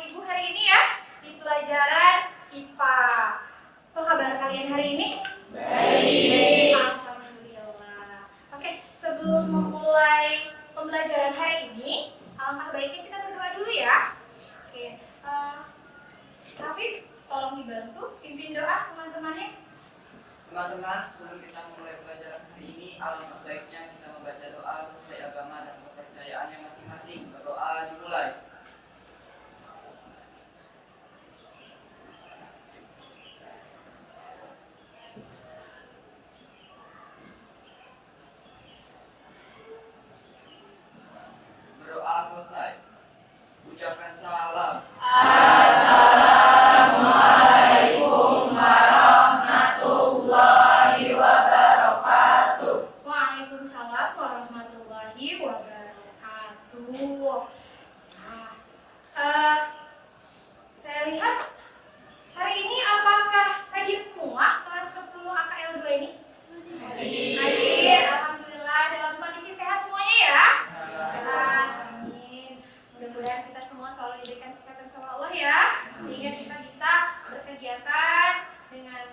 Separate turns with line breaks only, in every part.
sama Ibu hari ini ya di pelajaran IPA. Apa kabar kalian hari ini? Baik. Alhamdulillah. Oke, sebelum memulai pembelajaran hari ini, alangkah baiknya kita berdoa dulu ya. Oke, Rafid, tolong dibantu pimpin doa teman-temannya.
Teman-teman, sebelum kita mulai pelajaran hari ini, alangkah baiknya kita membaca doa sesuai agama dan kepercayaannya masing-masing. Berdoa dimulai. Berdoa selesai. Ucapkan salam.
Assalamualaikum warahmatullahi wabarakatuh.
Waalaikumsalam warahmatullahi wabarakatuh. Saya lihat hari ini apakah hadir semua kelas 10 AKL 2 ini? Hadir. Alhamdulillah dalam kondisi sehat semuanya ya. Sehat. Amin. Mudah-mudahan kita semua selalu diberikan kesehatan sama Allah ya, sehingga kita bisa berkegiatan dengan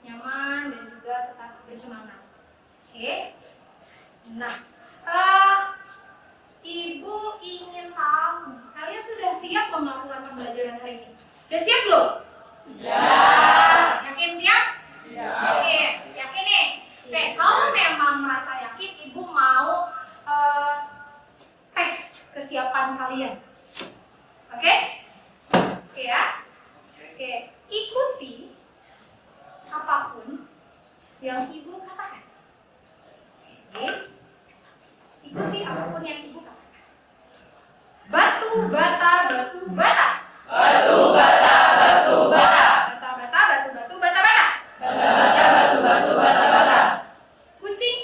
nyaman dan juga tetap bersemangat. Oke. Nah, Ibu ingin tahu, kalian sudah siap melakukan pembelajaran hari ini? Sudah siap belum?
Siap.
Yakin siap?
Siap.
Oke, yakin nih? Oke, kalau memang merasa yakin, Ibu mau tes kesiapan kalian. Oke? Oke ya? Oke, ikuti apapun yang Ibu katakan. Oke? Ikuti apapun yang Ibu katakan. Batu bata batu bata.
Batu bata batu bata.
Bata bata batu batu bata bata.
Bata bata batu batu bata bata.
Kucing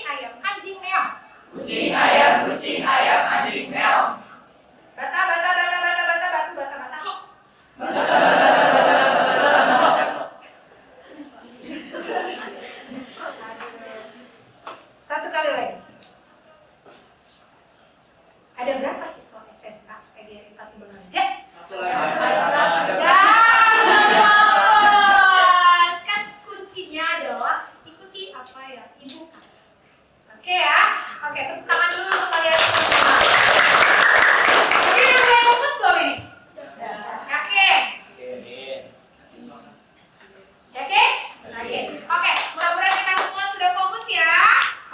ayam anjing meong.
Kucing ayam anjing meong.
Bata bata bata bata bata batu bata bata hok.
Bata bata bata bata bata bata hok.
Satu kali lagi. Ada berapa siswa SMK PGRI 1 Bengaja?
Satu lagi.
Jelas. Kan kuncinya adalah ikuti apa yang Ibu katakan. Oke ya? Oke, tepuk tangan dulu untuk kalian semua. Oke, udah mulai fokus belum ini? Yakin? Yakin? Yakin. Oke, mudah-mudahan kita semua sudah fokus ya.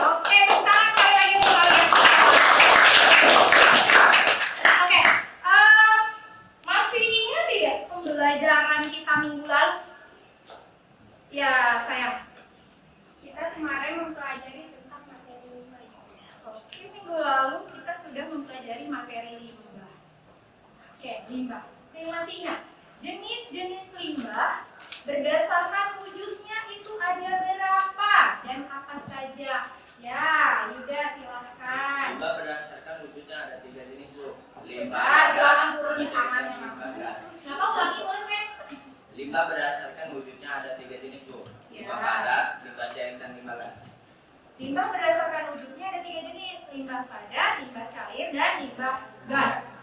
Oke, tepuk tangan sekali lagi untuk kalian semua. Oke, masih ingat tidak pembelajaran kita minggu lalu? Ya, sayang. Kita kemarin mempelajari tentang materi limbah. Oke, minggu lalu kita sudah mempelajari materi limbah. Oke, limbah. Yang masih ingat? Jenis-jenis limbah berdasarkan wujudnya itu ada berapa dan apa saja? Ya, Yuda silahkan.
Limbah berdasarkan wujudnya ada 3 jenis, Bu.
Silakan turunin tangannya. Kenapa ulangi boleh saya?
Limbah berdasarkan wujudnya ada 3 jenis, Bu.
Ya.
Limbah padat, limbah cair, dan limbah gas.
Limbah berdasarkan wujudnya ada 3 jenis, limbah padat, limbah cair, dan limbah gas.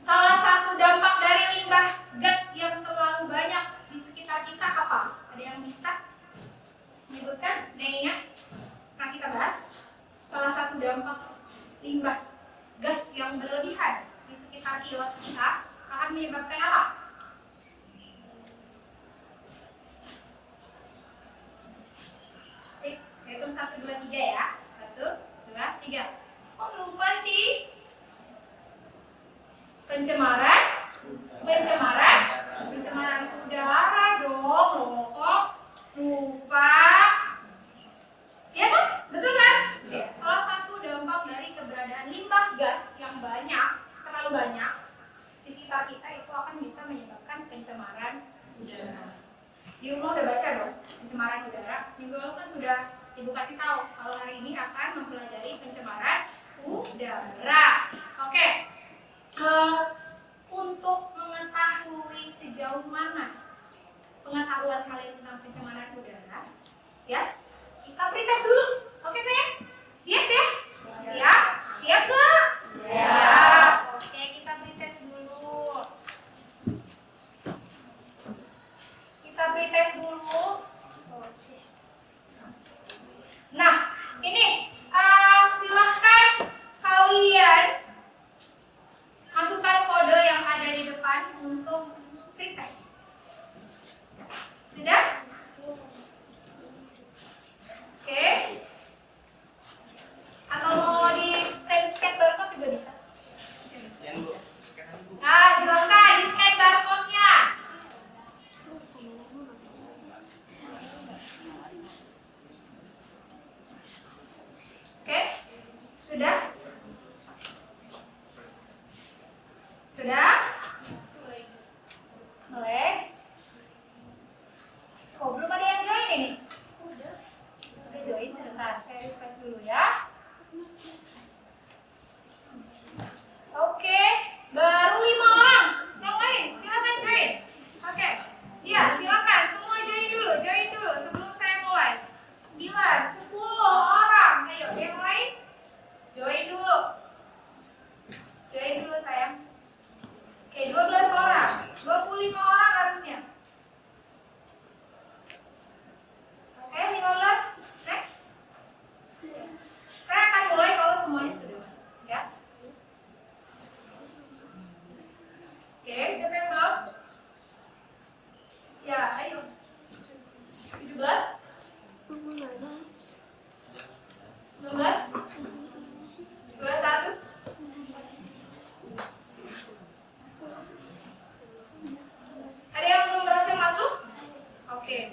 Salah satu dampak dari limbah gas yang terlalu banyak di sekitar kita apa? Ada yang bisa menyebutkan? Ada yang ingat? Pernah kita bahas? Salah satu dampak limbah gas yang berlebihan di sekitar kita akan menyebabkan apa? Hitung 1, 2, 3 ya. 1, 2, 3. Kok lupa sih? Pencemaran udara dong loh. Kok lupa? Ya kan? Betul kan? Oke. Salah satu dampak dari keberadaan limbah gas yang banyak, terlalu banyak di sekitar kita itu akan bisa menyebabkan pencemaran udara. Di rumah udah baca dong pencemaran udara. Minggu lalu kan sudah Ibu kasih tahu kalau hari ini akan mempelajari pencemaran udara. Oke. Untuk mengetahui sejauh mana pengetahuan kalian tentang pencemaran udara, ya, kita pretest dulu. Oke sayang? Siap ya? Siap? Siap gak?
Siap.
Oke, kita pretest dulu. Sudah? Melek. Kok belum ada yang join ini? Udah join, sebentar. Saya refresh dulu ya. Oke, baru 5 orang. Yang lain, silakan join. Oke, ya silakan. Semua join dulu sebelum saya mulai. 9, 10 orang. Ayo, yang lain join dulu. Join dulu sayang. Oke, 12 orang. 25 orang harusnya. Oke, 15. Next. Saya akan mulai kalau semuanya sudah masuk, ya. Oke, siapa yang belum? Ya, ayo. 17. 19. 21. Ada yang belum berhasil masuk? Oke.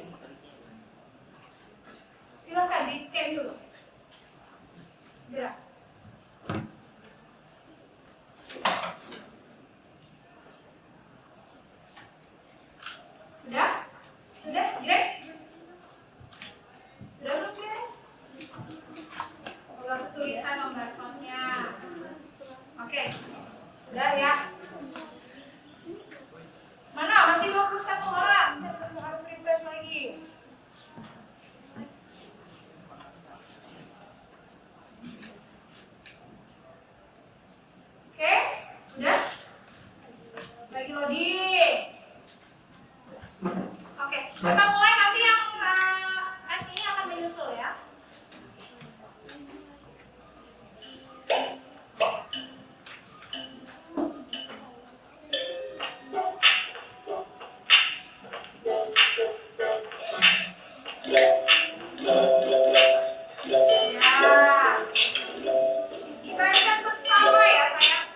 Silakan di-scan dulu. Segera. Sudah? Sudah, Grace? Sudah belum, Grace? Agak kesulitan membacaannya. Oke. Sudah ya. Mana? Masih 21 orang. Saya harus refresh lagi. Oke, sudah? Lagi loading. Oke, kita mulai nanti yang ini akan menyusul ya. Ya, dibaca sama ya sayang.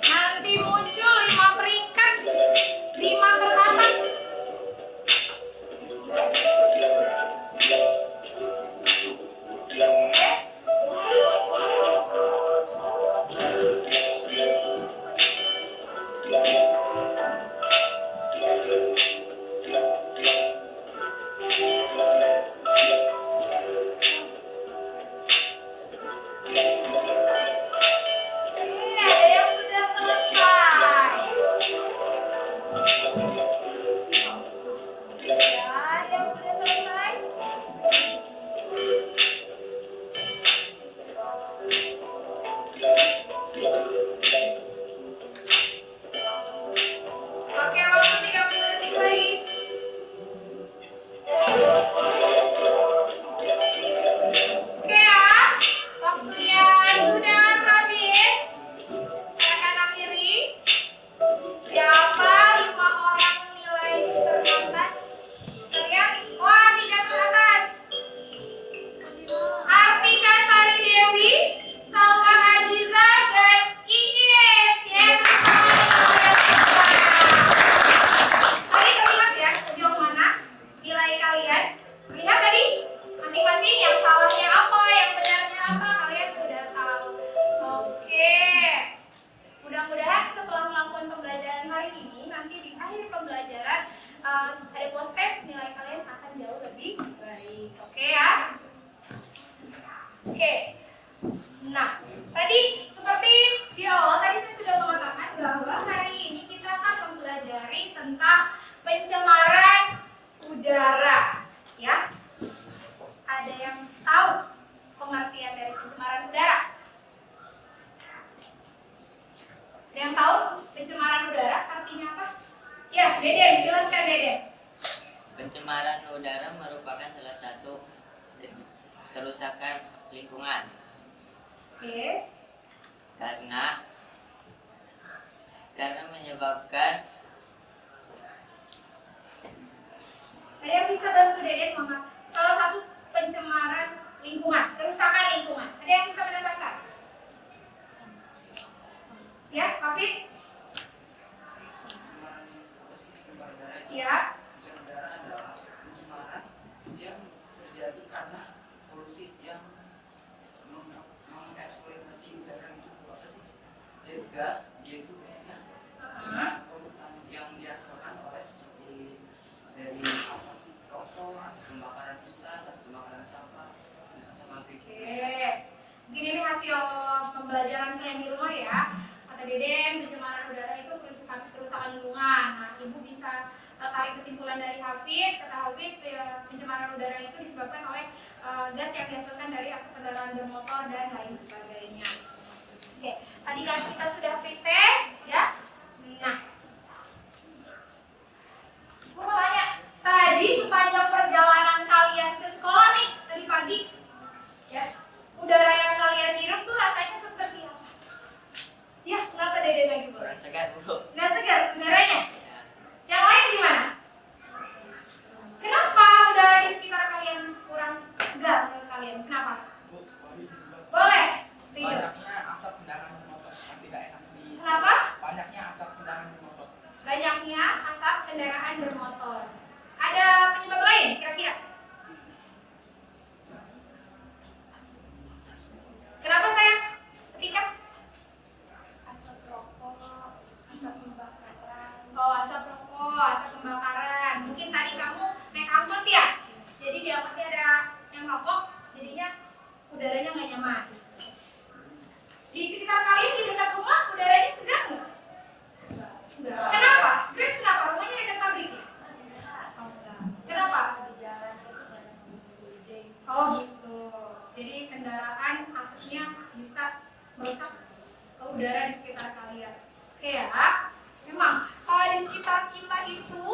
Nanti muncul 5 peringkat, 5 teratas. Ada yang sudah selesai. Ya, yang sudah selesai. Oke, waktu 30 detik lagi. Oke ya, waktunya sudah habis. Saya akan akhiri. Siapa 5 orang nilai teratas? Kalian? Wah, 3 teratas. Artika Sari Dewi, Salwa Ajiza, dan Iis. Ya, tadi terlihat ya sejauh mana nilai kalian? Lihat tadi masing-masing yang salahnya apa, yang benarnya apa, kalian sudah tahu. Oke. Mudah-mudahan setelah melakukan pembelajaran hari ini, nanti di akhir pembelajaran ada post test, nilai kalian akan jauh lebih baik. Oke ya? Oke. Nah, tadi seperti di awal tadi saya sudah mengatakan bahwa hari ini kita akan mempelajari tentang pencemaran udara, ya. Ada yang tahu pengertian dari pencemaran udara? Ada yang tahu pencemaran udara artinya apa? Ya, Deden, silakan Deden.
Pencemaran udara merupakan salah satu kerusakan lingkungan
Oke.
karena menyebabkan
Ada yang bisa bantu Deden mama? Salah satu pencemaran lingkungan, kerusakan lingkungan. Ada yang bisa menambahkan? Ya, Hafid? Ya.
Pencemaran adalah pencemaran yang terjadi karena polusi yang mengeksploitasi udara itu apa sih? Jadi gas, yaitu gasnya polutan yang dihasilkan oleh seperti dari asap rokok, asap pembakaran hutan, asap pembakaran sampah, dan asap pabrik.
Oke. Mungkin ini hasil pembelajaran kalian di rumah ya. Kata Deden, pencemaran udara itu kerusakan lingkungan. Nah, Ibu bisa tarik kesimpulan dari Hafid. Kata Hafid, pencemaran udara itu disebabkan oleh gas yang dihasilkan dari asap kendaraan bermotor dan lain sebagainya. Oke, tadi kan kita sudah pretest ya. Nah, gue mau tanya, tadi sepanjang perjalanan kalian ke sekolah nih tadi pagi, ya, udara yang kalian hirup tuh rasanya seperti apa? Ya, nggak ke Deden lagi Bu.
Kurang segar Bu.
Nggak segar sebenarnya.
Ya.
Yang lain gimana? Kenapa udara di sekitar kalian kurang segar menurut kalian? Kenapa? Boleh, Ridho.
Banyaknya asap kendaraan bermotor yang tidak enak di.
Kenapa?
Banyaknya asap kendaraan bermotor.
Banyaknya asap kendaraan bermotor. Ada penyebab lain kira-kira? Kenapa saya ketika asap rokok, asap pembakaran? Oh, asap rokok, asap pembakaran. Mungkin tadi kamu naik angkot ya, jadi di angkotnya ada yang rokok, jadinya udaranya nggak nyaman. Di sekitar kalian di dekat rumah udaranya segar nggak? Enggak. Kenapa? Grace kenapa? Rumahnya dekat pabrik ya? Oh, enggak. Kenapa? Oh gitu. Jadi kendaraan asapnya bisa merusak udara di sekitar kalian. Oke ya. Memang kalau di sekitar kita itu,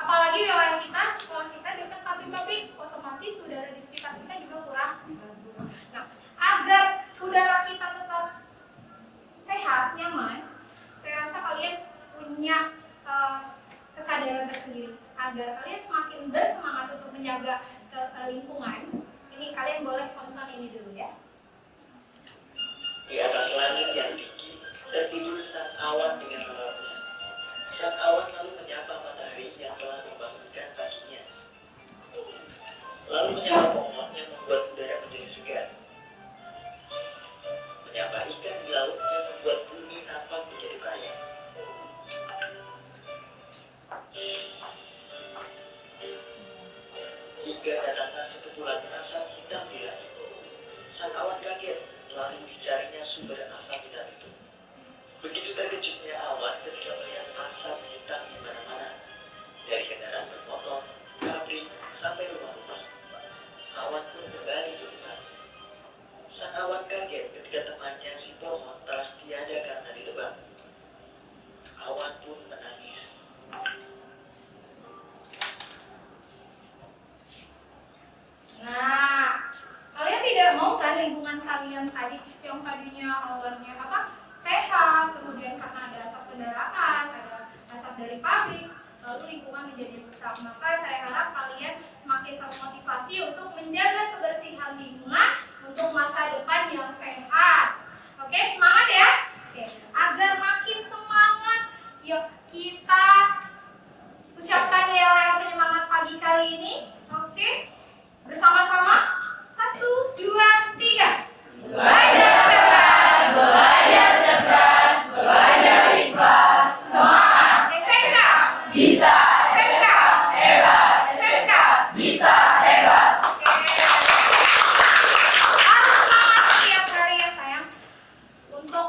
apalagi wilayah kita, sekolah kita dekat pabrik-pabrik, otomatis udara di sekitar kita juga kurang bagus. Nah, agar udara kita tetap sehat, nyaman, saya rasa kalian punya kesadaran tersendiri agar kalian semakin bersemangat untuk menjaga lingkungan. Ini kalian boleh tonton ini dulu ya.
Di atas langit yang tinggi tertidur sang awan dengan lembutnya. Sang awan lalu menyapa matahari yang telah membangunkan paginya. Lalu menyapa pohon yang membuat udara menjadi segar. Menyapa ikan di laut yang membuat bumi nampak begitu kaya. Hingga datanglah sekepulan asap hitam di langit. Sang awan kaget, lalu dicarinya sumber asap hitam itu. Begitu terkejutnya awan ketika melihat asap hitam di mana-mana, dari kendaraan bermotor, pabrik, sampai rumah-rumah. Awan pun kembali turun. Sang awan kaget ketika temannya si pohon telah tiada karena ditebang. Awan pun menangis.
Nah, kalian tidak mau kan lingkungan kalian tadi yang tadinya awannya apa? Sehat, kemudian karena ada asap kendaraan, ada asap dari pabrik, lalu lingkungan menjadi rusak. Maka saya harap kalian semakin termotivasi untuk menjaga kebersihan lingkungan untuk masa depan yang sehat. Oke, semangat ya. Oke, agar makin semangat, yuk kita ucapkan yel-yel penyemangat pagi kali ini. Oke, bersama-sama. 1, 2, 3. Belajar keras, belajar cerdas, belajar ikhlas, semangat. SMK bisa, SMK hebat, SMK bisa hebat. Harus semangat setiap hari ya sayang, untuk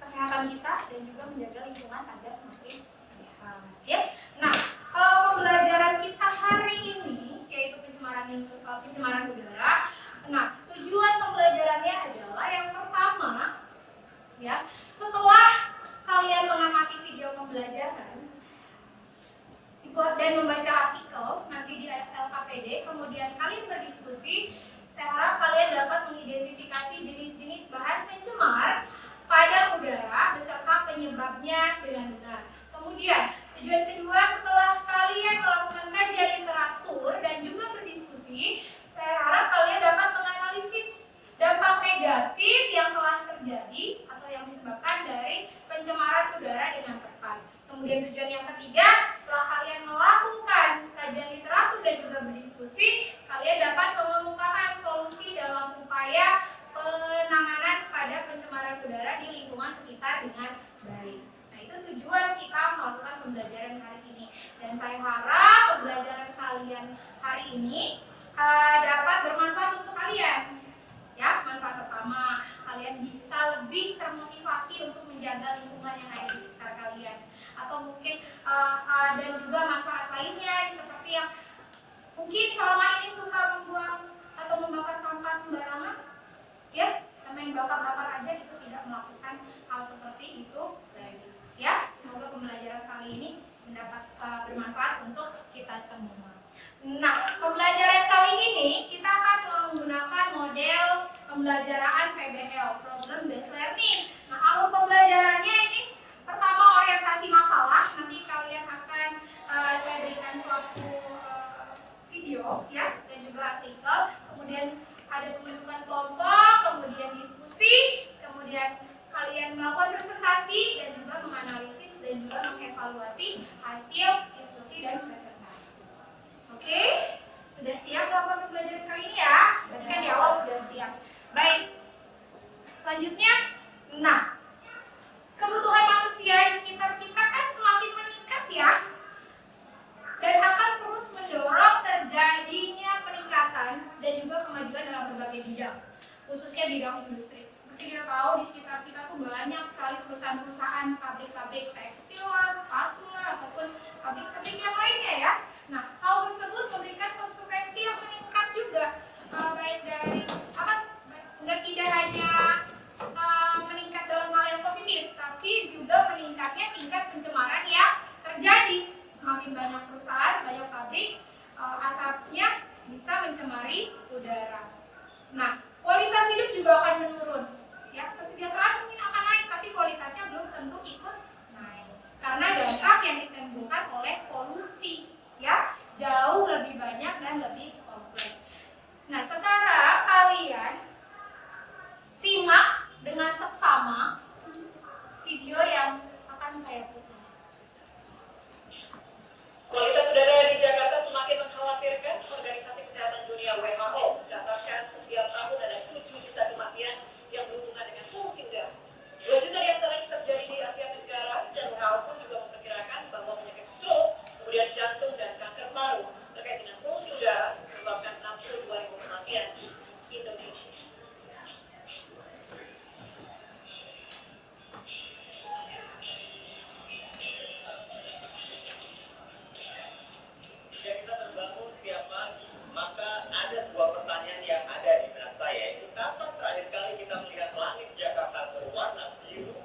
kesehatan kita dan juga menjaga lingkungan agar semakin sehat. Ya. Nah, pembelajaran kita hari ini yaitu pencemaran udara. Nah, tujuan pembelajarannya adalah yang pertama, ya, setelah kalian mengamati video pembelajaran dan membaca artikel nanti di LKPD, kemudian kalian berdiskusi, saya harap kalian dapat mengidentifikasi jenis-jenis bahan pencemar pada udara beserta penyebabnya dengan benar. Kemudian, tujuan kedua, setelah kalian melakukan kalian hari ini dapat bermanfaat untuk kalian. Ya, manfaat pertama, kalian bisa lebih termotivasi untuk menjaga lingkungan yang ada di sekitar kalian. Atau mungkin dan juga manfaat lainnya seperti yang mungkin selama ini suka membuang atau membakar sampah sembarangan, ya, main bakar-bakar aja itu, tidak melakukan hal seperti itu lagi. Ya, semoga pembelajaran kali ini mendapat bermanfaat untuk kita semua. Nah, pembelajaran kali ini kita akan menggunakan model pembelajaran PBL, Problem Based Learning. Nah, alur pembelajarannya ini pertama orientasi masalah. Nanti kalian akan saya berikan suatu video, ya, dan juga artikel. Kemudian ada pembentukan kelompok, kemudian diskusi, kemudian kalian melakukan presentasi dan juga menganalisis dan juga mengevaluasi hasil diskusi dan presentasi. Oke, sudah siap melakukan pembelajaran kali ini ya? Berarti kan di awal sudah siap. Baik, selanjutnya, nah, kebutuhan manusia di sekitar kita kan semakin meningkat ya, dan akan terus mendorong terjadinya peningkatan dan juga kemajuan dalam berbagai bidang, khususnya bidang industri. Seperti kita tahu di sekitar kita tuh banyak sekali perusahaan-perusahaan, pabrik-pabrik tekstil, sepatu, ataupun pabrik-pabrik yang lainnya ya. Nah, hal tersebut memberikan konsekuensi yang meningkat juga, baik dari nggak tidak hanya meningkat dalam hal yang positif, tapi juga meningkatnya tingkat pencemaran yang terjadi. Semakin banyak perusahaan, banyak pabrik, asapnya bisa mencemari udara. Nah, kualitas hidup juga akan menurun. Ya, kesejahteraan mungkin akan naik, tapi kualitasnya belum tentu ikut naik. Karena dampak yang ditimbulkan oleh polusi, ya, jauh lebih banyak dan lebih kompleks. Nah, sekarang kalian simak dengan seksama video yang akan saya putar.
Kualitas udara di Jakarta semakin mengkhawatirkan. Organisasi Kesehatan Dunia WHO mencatatkan setiap tahun ada 7 juta kematian yang berhubungan dengan polusi udara. 2 juta di antaranya terjadi di Asia Tenggara, dan WHO pun juga memperkirakan bahwa penyakit stroke, kemudian jantung dan kanker paru terkait dengan polusi udara menyebabkan 62.000 kematian di Indonesia. Jika kita terbangun tiap pagi, maka ada sebuah pertanyaan yang ada di benak saya, yaitu kapan terakhir kali kita melihat langit Jakarta berwarna biru?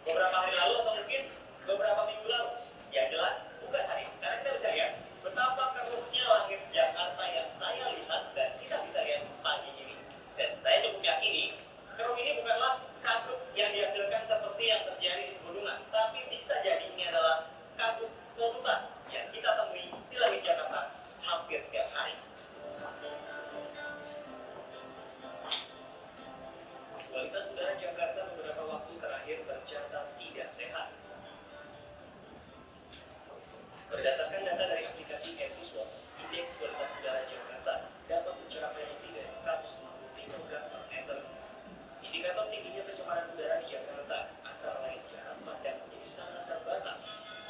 Beberapa hari lalu atau mungkin beberapa minggu lalu? Yang jelas bukan hari ini. Karena kita bisa lihat betapa keruhnya langit Jakarta yang saya lihat dan kita bisa lihat pagi ini. Dan saya cukup yakini keruh ini bukanlah kabut yang dihasilkan seperti yang terjadi di pegunungan, tapi bisa jadi ini adalah kabut polutan yang kita temui di langit Jakarta hampir setiap hari. Kualitas udara Jakarta beberapa waktu terakhir tercatat tidak sehat. Berdasarkan data dari aplikasi AirVisual, indeks kualitas udara Jakarta dapat mencapai lebih dari 150 mikrogram per meter. Indikator tingginya pencemaran udara di Jakarta antara lain jarak pandang menjadi sangat terbatas,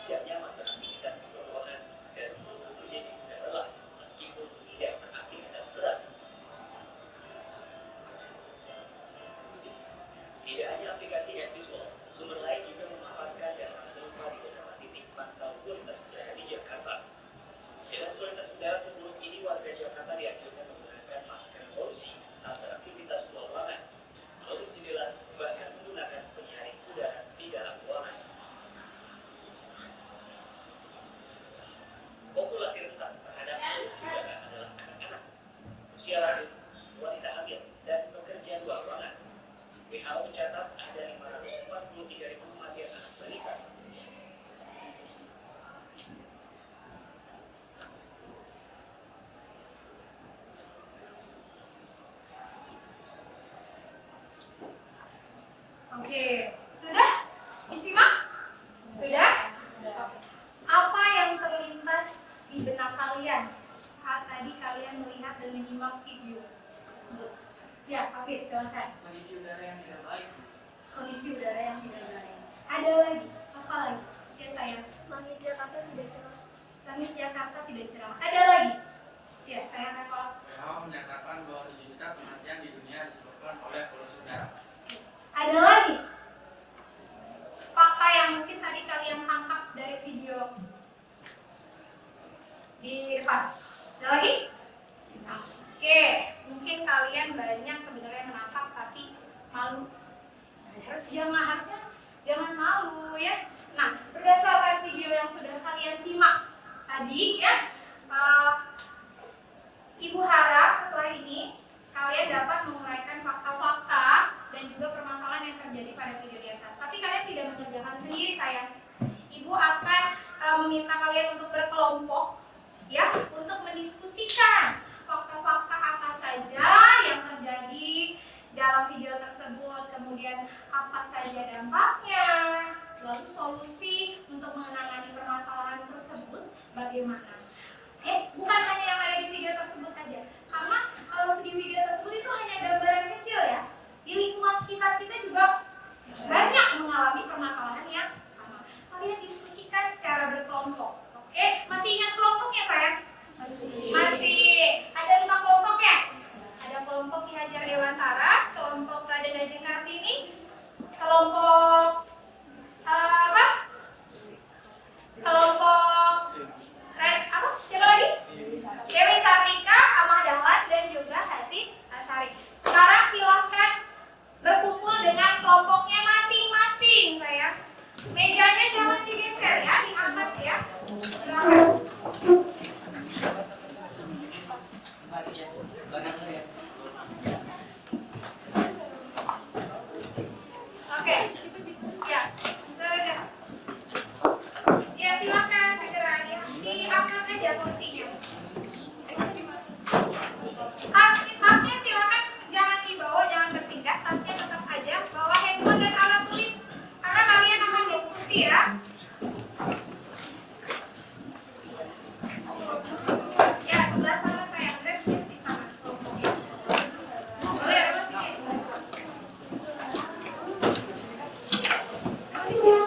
tidak nyaman beraktivitas di ruangan, dan tubuh menjadi mudah lelah meskipun tidak beraktivitas berat. Tidak hanya aplikasi AirVisual, sumber lain juga memaparkan data serupa di beberapa titik pantau kualitas udara di Jakarta. Dengan kualitas udara seburuk ini, warga Jakarta dianjurkan menggunakan masker polusi saat beraktivitas luar ruangan, menutup jendela, bahkan menggunakan penyaring udara di dalam ruangan. Populasi rentan terhadap polusi udara adalah anak-anak, usia lanjut, wanita hamil, dan pekerja luar ruangan. WHO mencatat ada 543.000 kematian anak balita.
Oke, sudah disimak? Sudah? Apa yang terlintas di benak kalian saat tadi kalian melihat dan menyimak video tersebut? Ya, Afid, silakan.
Kondisi udara yang tidak baik.
Kondisi udara yang tidak baik. Ada lagi? Apa lagi? Ya, saya.
Langit Jakarta tidak cerah.
Langit Jakarta tidak cerah. Ada lagi? depan. Ada lagi? Oke, mungkin kalian banyak sebenarnya menangkap tapi malu. Harusnya jangan malu ya. Nah, berdasarkan video yang sudah kalian simak tadi ya, Ibu harap setelah ini kalian dapat menguraikan fakta-fakta dan juga permasalahan yang terjadi pada video di atas. Tapi kalian tidak mengerjakan sendiri sayang. Ibu akan meminta kalian untuk berkelompok ya, untuk mendiskusikan fakta-fakta apa saja yang terjadi dalam video tersebut, kemudian apa saja dampaknya, lalu solusi untuk menangani permasalahan tersebut bagaimana. Bukan hanya yang ada di video tersebut aja, karena di video tersebut itu hanya gambaran kecil ya. Di lingkungan sekitar kita juga banyak mengalami permasalahan yang sama. Kalian diskusikan secara berkelompok. Oke, masih ingat kelompoknya sayang? Masih. Ada 5 kelompok ya? Ada kelompok Ki Hajar Dewantara, kelompok Raden Ajeng Kartini, kelompok kelompok siapa lagi? Dewi Sartika, Amah Dahlan, dan juga Hasim Asyari. Sekarang silahkan berkumpul dengan kelompoknya masing-masing sayang. Mejanya jangan digeser ya, diangkat ya. Silakan. Oke. Ya, sudah. Ya silakan segera diangkat aja kursinya. Tasnya silakan jangan dibawa, jangan berpindah. Tasnya tetap aja. Bawa handphone dan alat tulis karena kalian akan diskusi ya. Ya, sebelah sana saya Andres di sana. Boleh apa sih? Di sini.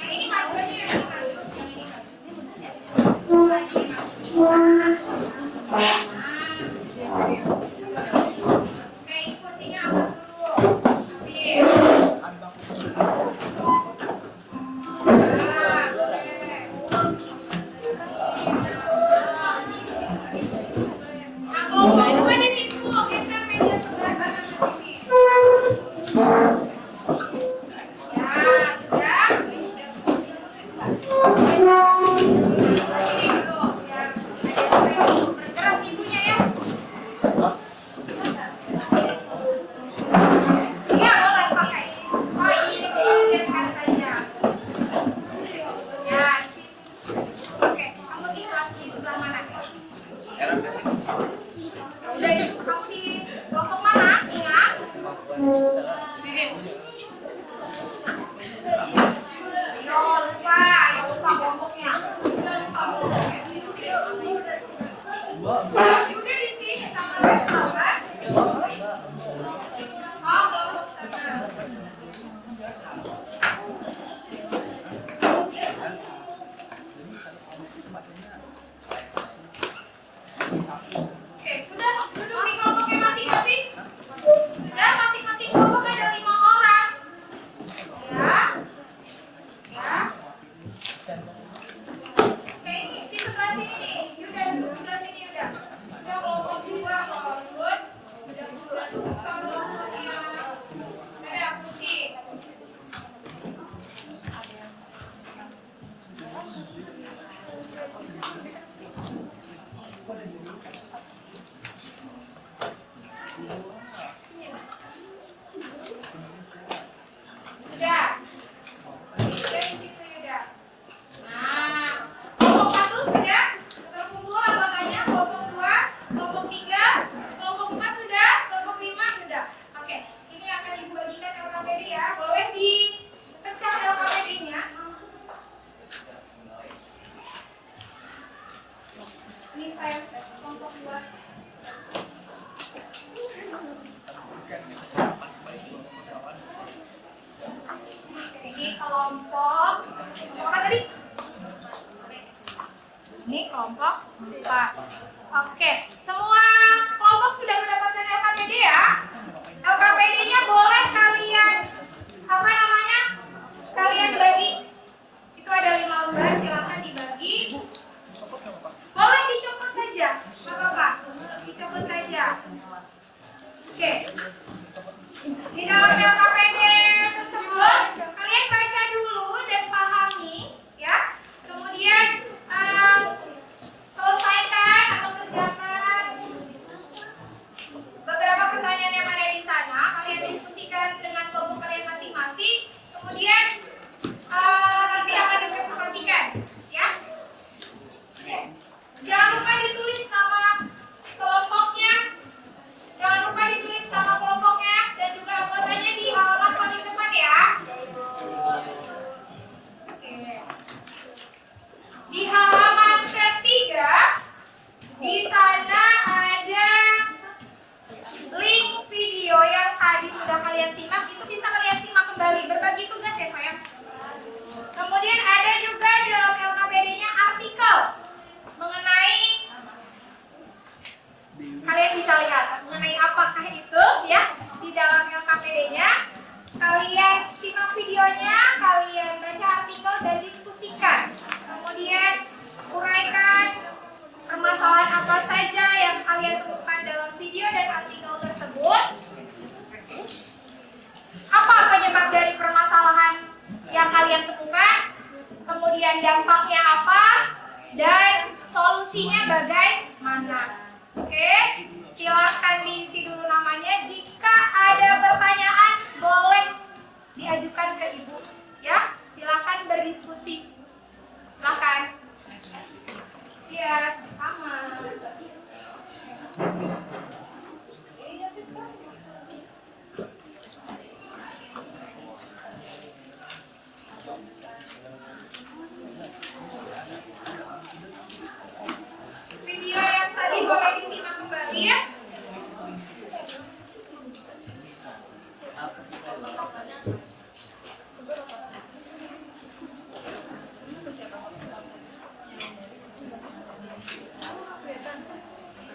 Ini maju aja ya, maju. Yang ini maju. Lagi maju. Oke, ini kursinya angkat dulu. Nah, kelompok dua di situ, geser meja sebelah sana ke sini. Ya, sudah. Sebelah sini dulu, biar ada space untuk bergerak ibunya ya. Iya, boleh pakai. Oh, ini biarkan saja. Ya, di situ. Oke, kamu di sebelah mana? Udah di, kamu di kelompok mana? Ingat? Ayo lupa kelompoknya. Udah lupa kelompoknya. Udah di sini sama Reva kan? Oh, kelompok sana. Oke, sudah duduk di kelompoknya masing-masing. Sudah, masing-masing kelompok ada 5 orang. Ya. Ya. Oke, ini di sebelah sini nih. Yuda duduk sebelah sini Yuda. Sudah kelompok 2 kalau Yud. Sudah dua kelompoknya. Ada kursi. Sudah. Sudah di situ Yuda. Nah, kelompok 1 sudah terkumpul anggotanya, kelompok 2, kelompok 3, kelompok 4 sudah, kelompok 5 sudah. Oke, ini akan Ibu bagikan LKPD ya. Boleh dipecah LKPD-nya. Ini saya kelompok 2. Ini kelompok apa tadi? Ini kelompok 4. Oke, semua kelompok sudah mendapatkan LKPD ya. LKPD-nya boleh kalian kalian bagi kemudian dampaknya apa, dan solusinya bagaimana. Oke, silakan diisi dulu namanya. Jika ada pertanyaan boleh diajukan ke ibu, ya. Silakan berdiskusi. Silakan. Iya, sama. Video yang tadi boleh disimak kembali ya.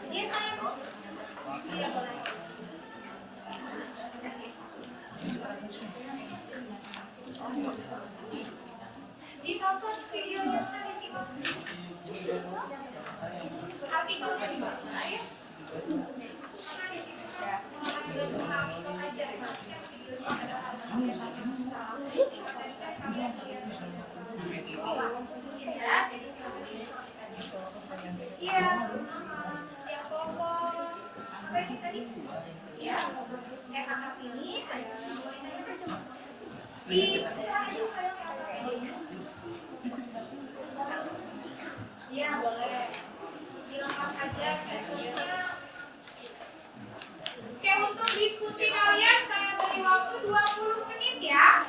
Iya sayang. Iya boleh. Ditonton videonya kan disimak. Artikel kan dibaca ya. Karena di situ kan mengambil artikel aja. Videonya ada artikel yang tadi kan kalian lihat di bawah ya. Jadi silakan disaksikan. Iya, yang kelompok apa sih tadi? Ya, kakak ini saya boleh nanya cuma di saya ID-nya. Iya boleh. Dilengkap aja statusnya. Oke, untuk diskusi kalian saya beri waktu 20 menit ya.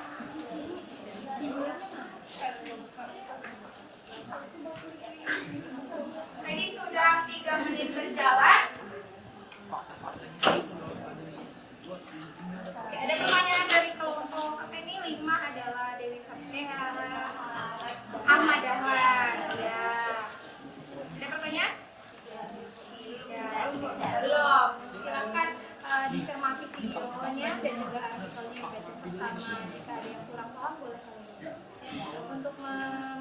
Tadi sudah 3 menit berjalan. Oke, ada pertanyaan dari kelompok apa ini? 5 adalah Dewi Satria, Ahmad Dahlan. Ya. Ada pertanyaan? Tidak. Belum. Silakan dicermati videonya dan juga artikelnya dibaca bersama. Jika ada yang kurang paham boleh kalian. Untuk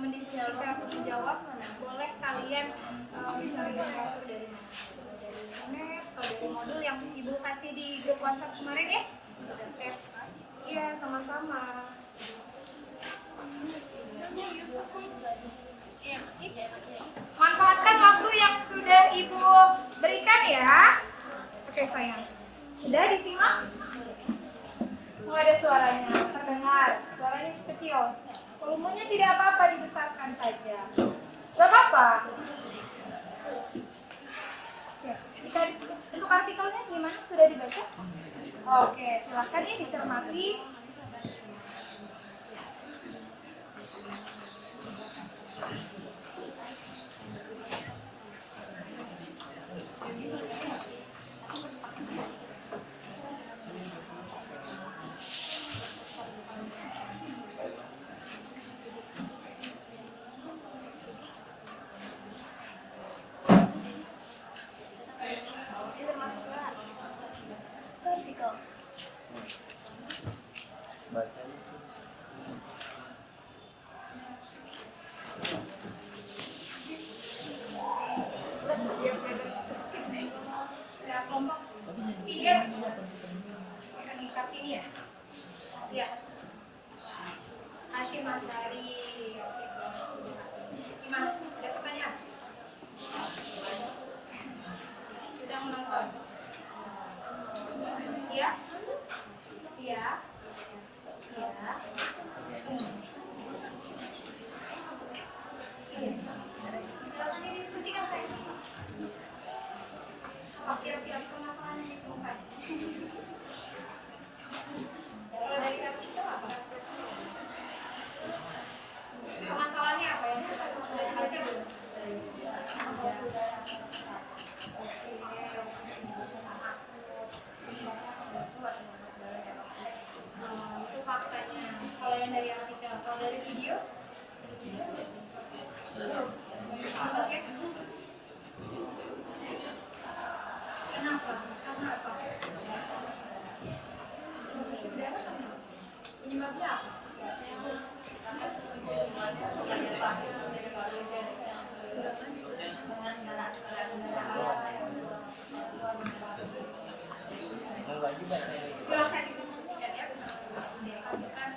mendiskusikan atau menjawab, boleh kalian mencari waktu dari internet atau dari modul yang ibu kasih di grup WhatsApp kemarin ya. Sudah share? Iya, sama-sama. Manfaatkan waktu yang sudah ibu berikan ya. Oke sayang. Sudah disimak? Nggak ada suaranya, terdengar. Suaranya kecil. Volumenya tidak apa-apa, dibesarkan saja. Gak apa-apa. Ya, jika untuk artikelnya gimana? Sudah dibaca? Oke, silakan ya dicermati. Kelompok 3 akan ikat ini ya? Iya. Hashim Asyari. Gimana? Ada pertanyaan? Sedang menonton? Iya? Iya? Iya? Silakan didiskusikan saya. Apa kira-kira permasalahan yang ditemukan? Kalau dari artikel apa? Permasalahannya apa ya? Dari baca belum? Itu faktanya. Kalau yang dari artikel, kalau dari video? Oke. Kenapa? Karena apa? Penyebabnya apa? Silahkan didiskusikan ya bersama. Biasanya kan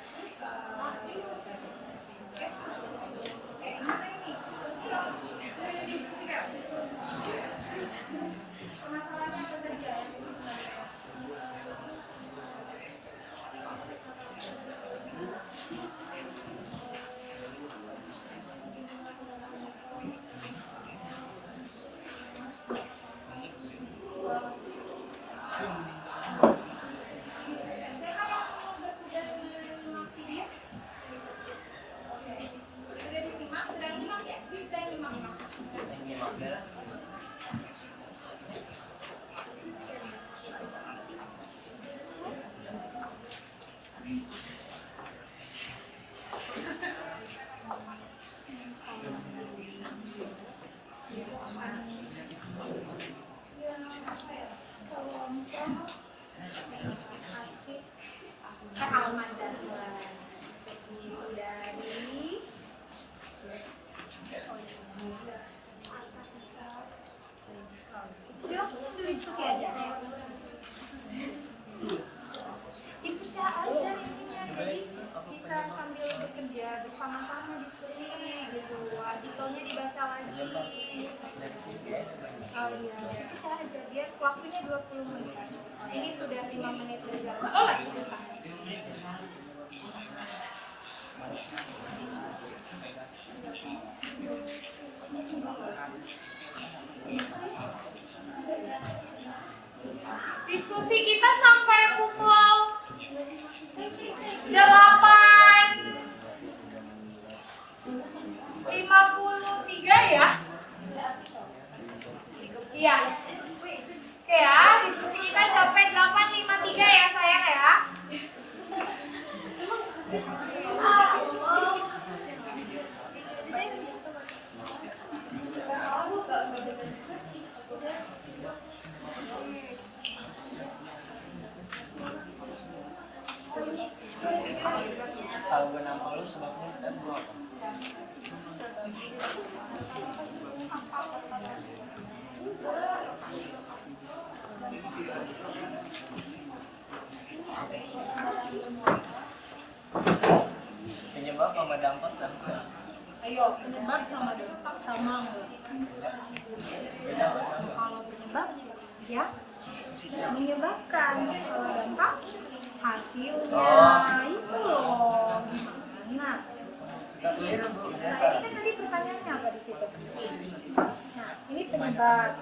Keamanan dari silakan diskusi aja saya. Dipecah aja ininya, jadi bisa sambil bekerja bersama-sama diskusi gitu. Artikelnya dibaca lagi. Oh iya, dipecah aja biar waktunya 20 menit. Ini sudah 5 menit berjalan. Oh lagi bukan. Diskusi kita sampai pukul 8:53 ya? Iya. Oke ya, diskusi kita sampai 8:53 ya sayang ya.
Kalau gue nampol lu sebabnya gue apa? Penyebab sama dampak sama.
Ayo, penyebab sama dampak sama nggak?
Beda apa sama?
Kalau penyebab ya menyebabkan, kalau dampak hasilnya itu loh gimana?
Suka keliru bu,
Nah
biasa.
ini kan tadi pertanyaannya apa di situ? Nah ini penyebab.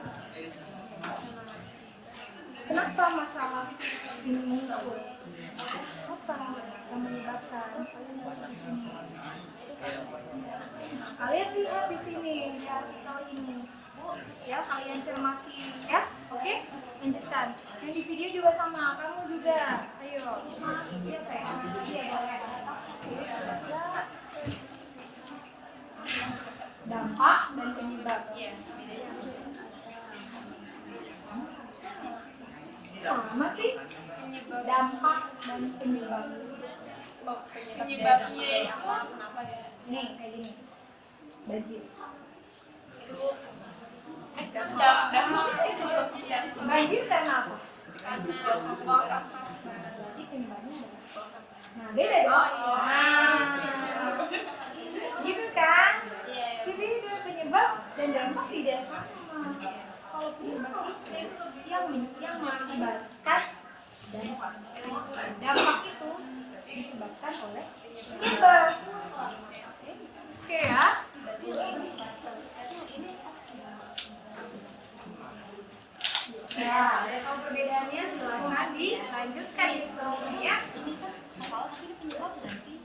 Kenapa masalah ini muncul? Apa yang menyebabkan? Soalnya di sini. Kalian lihat di sini di artikel ini, ya kalian cermati, ya, oke? Lanjutkan. Yang di video juga sama, kamu juga. Ayo, ya saya. Iya boleh. Dampak dan penyebab. Sama sih. Dampak dan penyebab.
Penyebabnya itu
Nih kayak gini. Banjir. Banjir karena apa? Berarti penyebabnya adalah. Nah, beda dong. Nah, gitu kan? Beda penyebab dan dampak tidak sama. Kalau penyebab itu yang mengakibatkan dampak. Dampak itu disebabkan oleh penyebab. Oke ya? Nah, ada tahu perbedaannya silahkan dilanjutkan diskusinya. Ini kan masalah tapi penyebab nggak sih?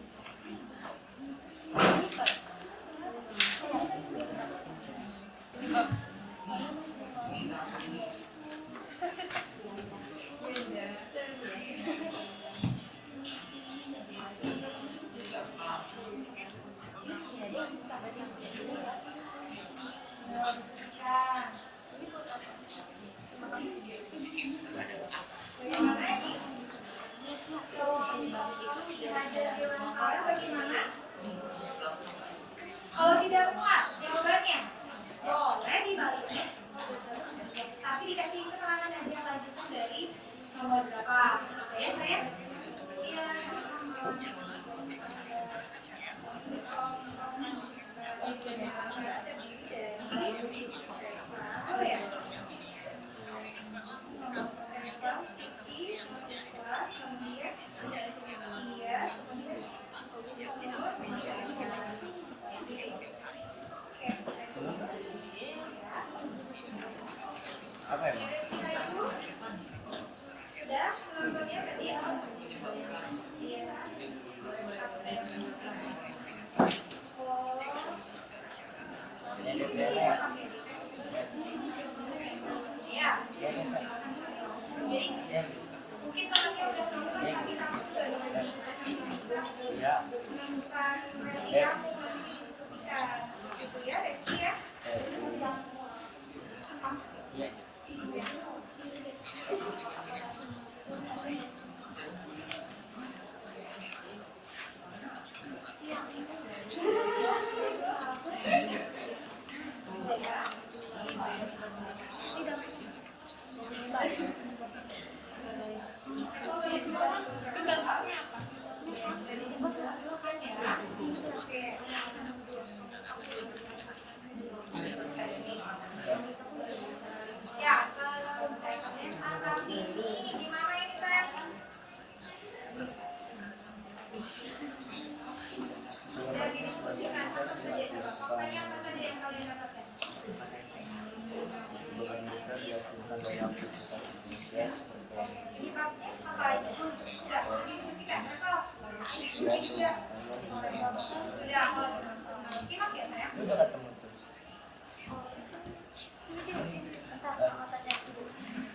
Kalau tidak muat jawabannya, boleh dibalikin. Tapi dikasih keterangan aja lanjutan dari nomor berapa. Ya sayang? Iya, sama. hari apa saja yang kalian dapatkan?
Sebagian besar dihasilkan dari aktivitas manusia seperti
Penyebabnya apa aja? Sudah didiskusikan atau? Sudah. Sudah. Simak ya saya.
udah ketemu tuh.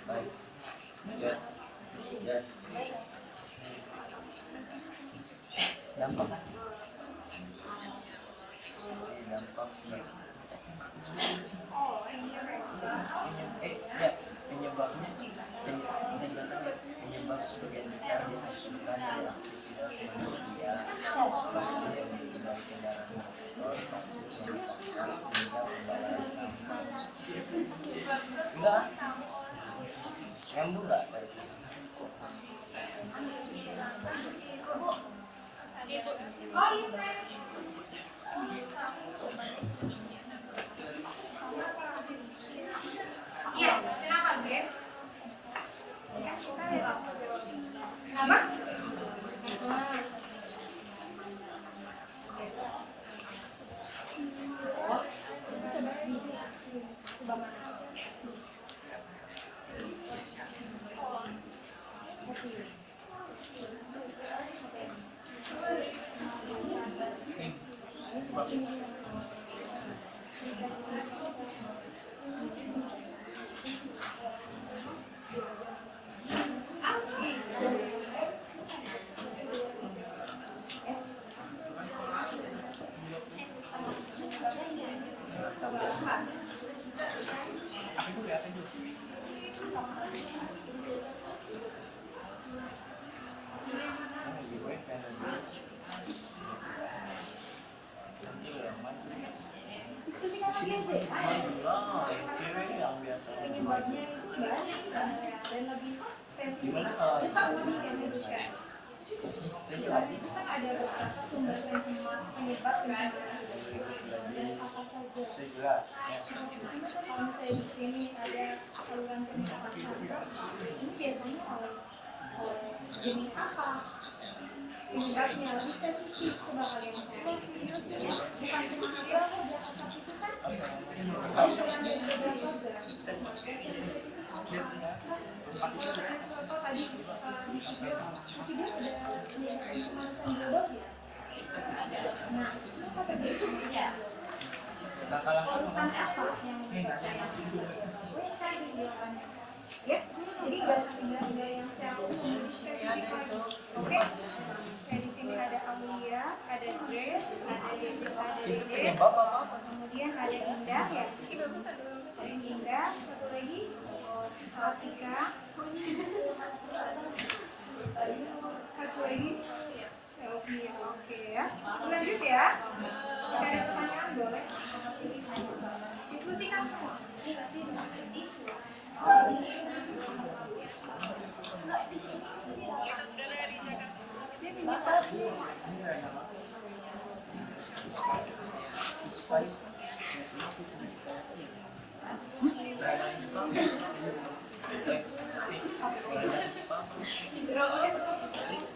Baik. Ya. Ya. Dampak kan? Dampak sih.
Oh, ini
Ya, penyebab sebagian besar dihasilkan dari aktivitas manusia seperti emisi dari kendaraan motor, yang hingga pembakaran sampah. Enggak, nyambung nggak tadi?
Oh iya saya. Iya, kenapa guys? Kenapa? Diskusikan lagi aja. Penyebabnya itu banyak sebenarnya dan lebih spesifik. Itu kan ada beberapa sumber penyebab pencemaran. Dan apa saja? Kalau misalnya di sini ada saluran pernapasan, ini biasanya oleh jenis apa? Penyebabnya lebih spesifik. Coba kalian cari. Bukan cuma hasil kerja asap itu kan? Ada beberapa gas. Tadi di video ada pemanasan global ya. Nah, itu apa terjadi? Polutan apa yang cari di jawabannya? Ya, jadi gas tiga yang secara umum spesifik lagi. Oke, kayak di sini ada Aulia, ada Grace, ada Dede, kemudian ada Indah ya. Ada Indah, satu lagi Tika, satu lagi Selfie. Oke ya. Lanjut ya. Jika ada pertanyaan boleh diskusikan semua.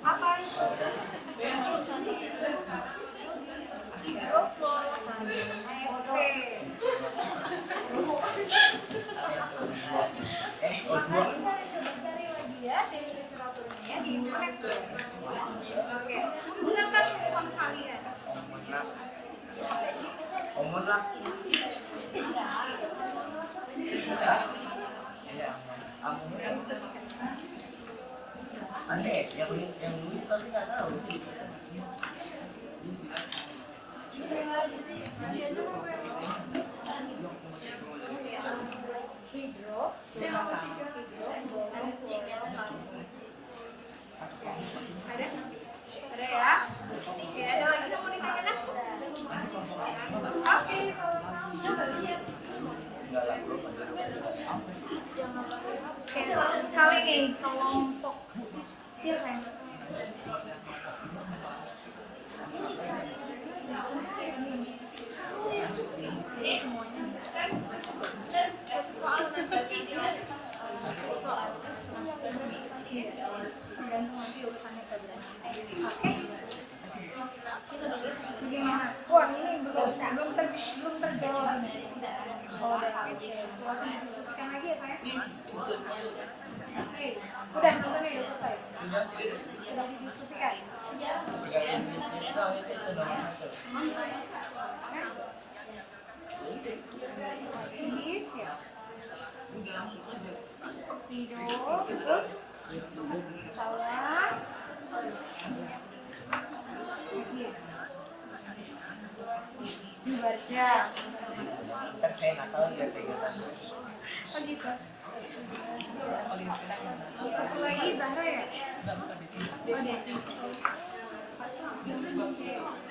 Apa itu? Cari lagi ya dari literaturnya di internet. Oke, sedangkan handphone kalian.
Omon lah. Aneh, yang nulis tapi nggak tahu.
Hidro, ada ya? Oke, ada lagi yang mau ditanyakan? Oke, sama-sama. Oke, satu sekali nih kelompok. Iya sayang. Soal tergantung nanti urutannya ke berapa. Oke. Gimana? Wah ini belum terjawab. Oh, udah. Silakan diskusikan lagi ya saya. Udah nontonnya udah selesai. Sudah didiskusikan. Cheese ya. Tidur, betul. Salad. Cheese. Dua jam.
Kan saya nakal biar pegangan.
Oh gitu. Satu lagi Zahra ya? Oh Devi.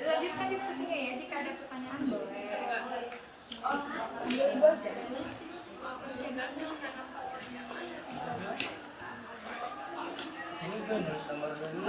Lanjutkan diskusinya ya, jika ada pertanyaan boleh. Ambil ibu aja.
Ini gue nulis nomor dulu.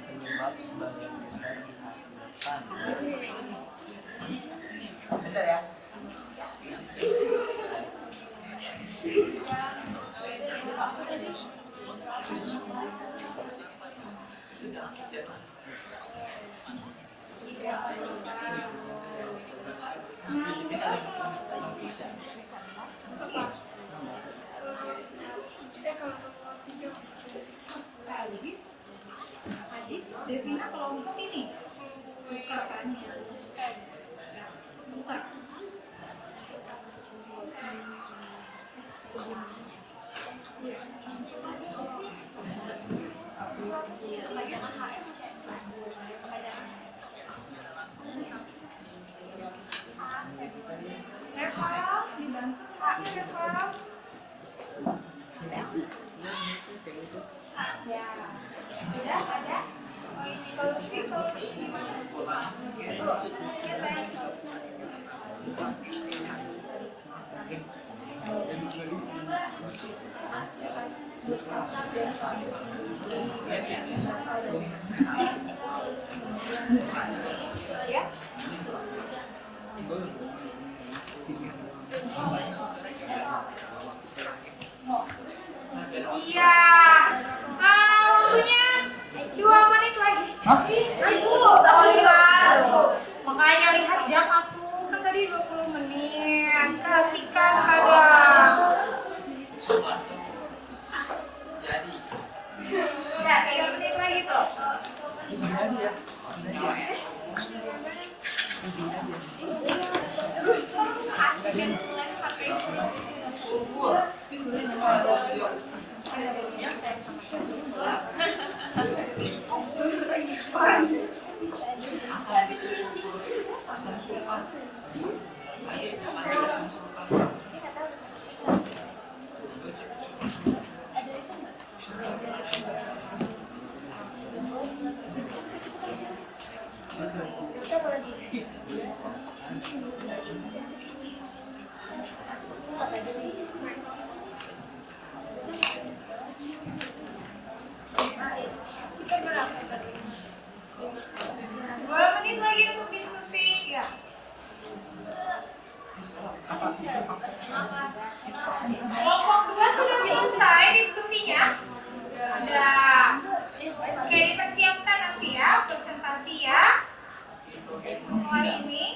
Penyebab sebagian besar dihasilkan. Bentar ya.
Ajis, Devina kelompok ini buka kan? Buka. Reval, dibantu Kak ya Reval. Ya, sudah ada solusi gimana? Betul, ya sayang. Ya. Iya. Waktunya 2 menit lagi.
Hah?
Ibu, lihat. Makanya lihat jam atuh. Kan tadi 20 menit. Kasihkan kadang. Ya, 3 menit lagi tuh. Asikin mulai pakai. Kita berapa tadi? 2 menit lagi untuk diskusi ya. Kelompok 2 sudah selesai diskusinya. Ada oke, dipersiapkan nanti ya presentasi ya. Mulai ini.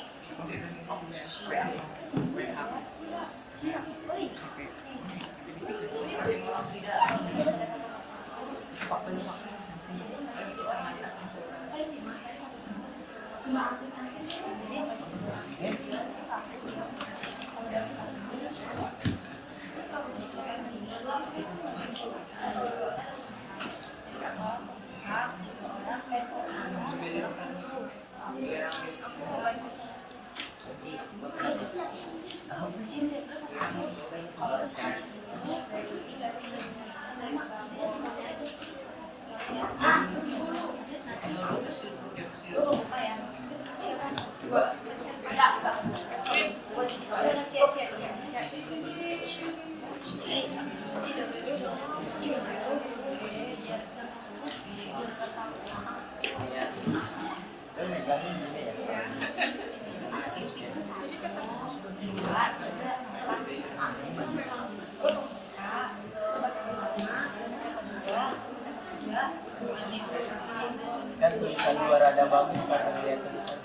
Kan tulisan luar ada bagus karena lihat tulisan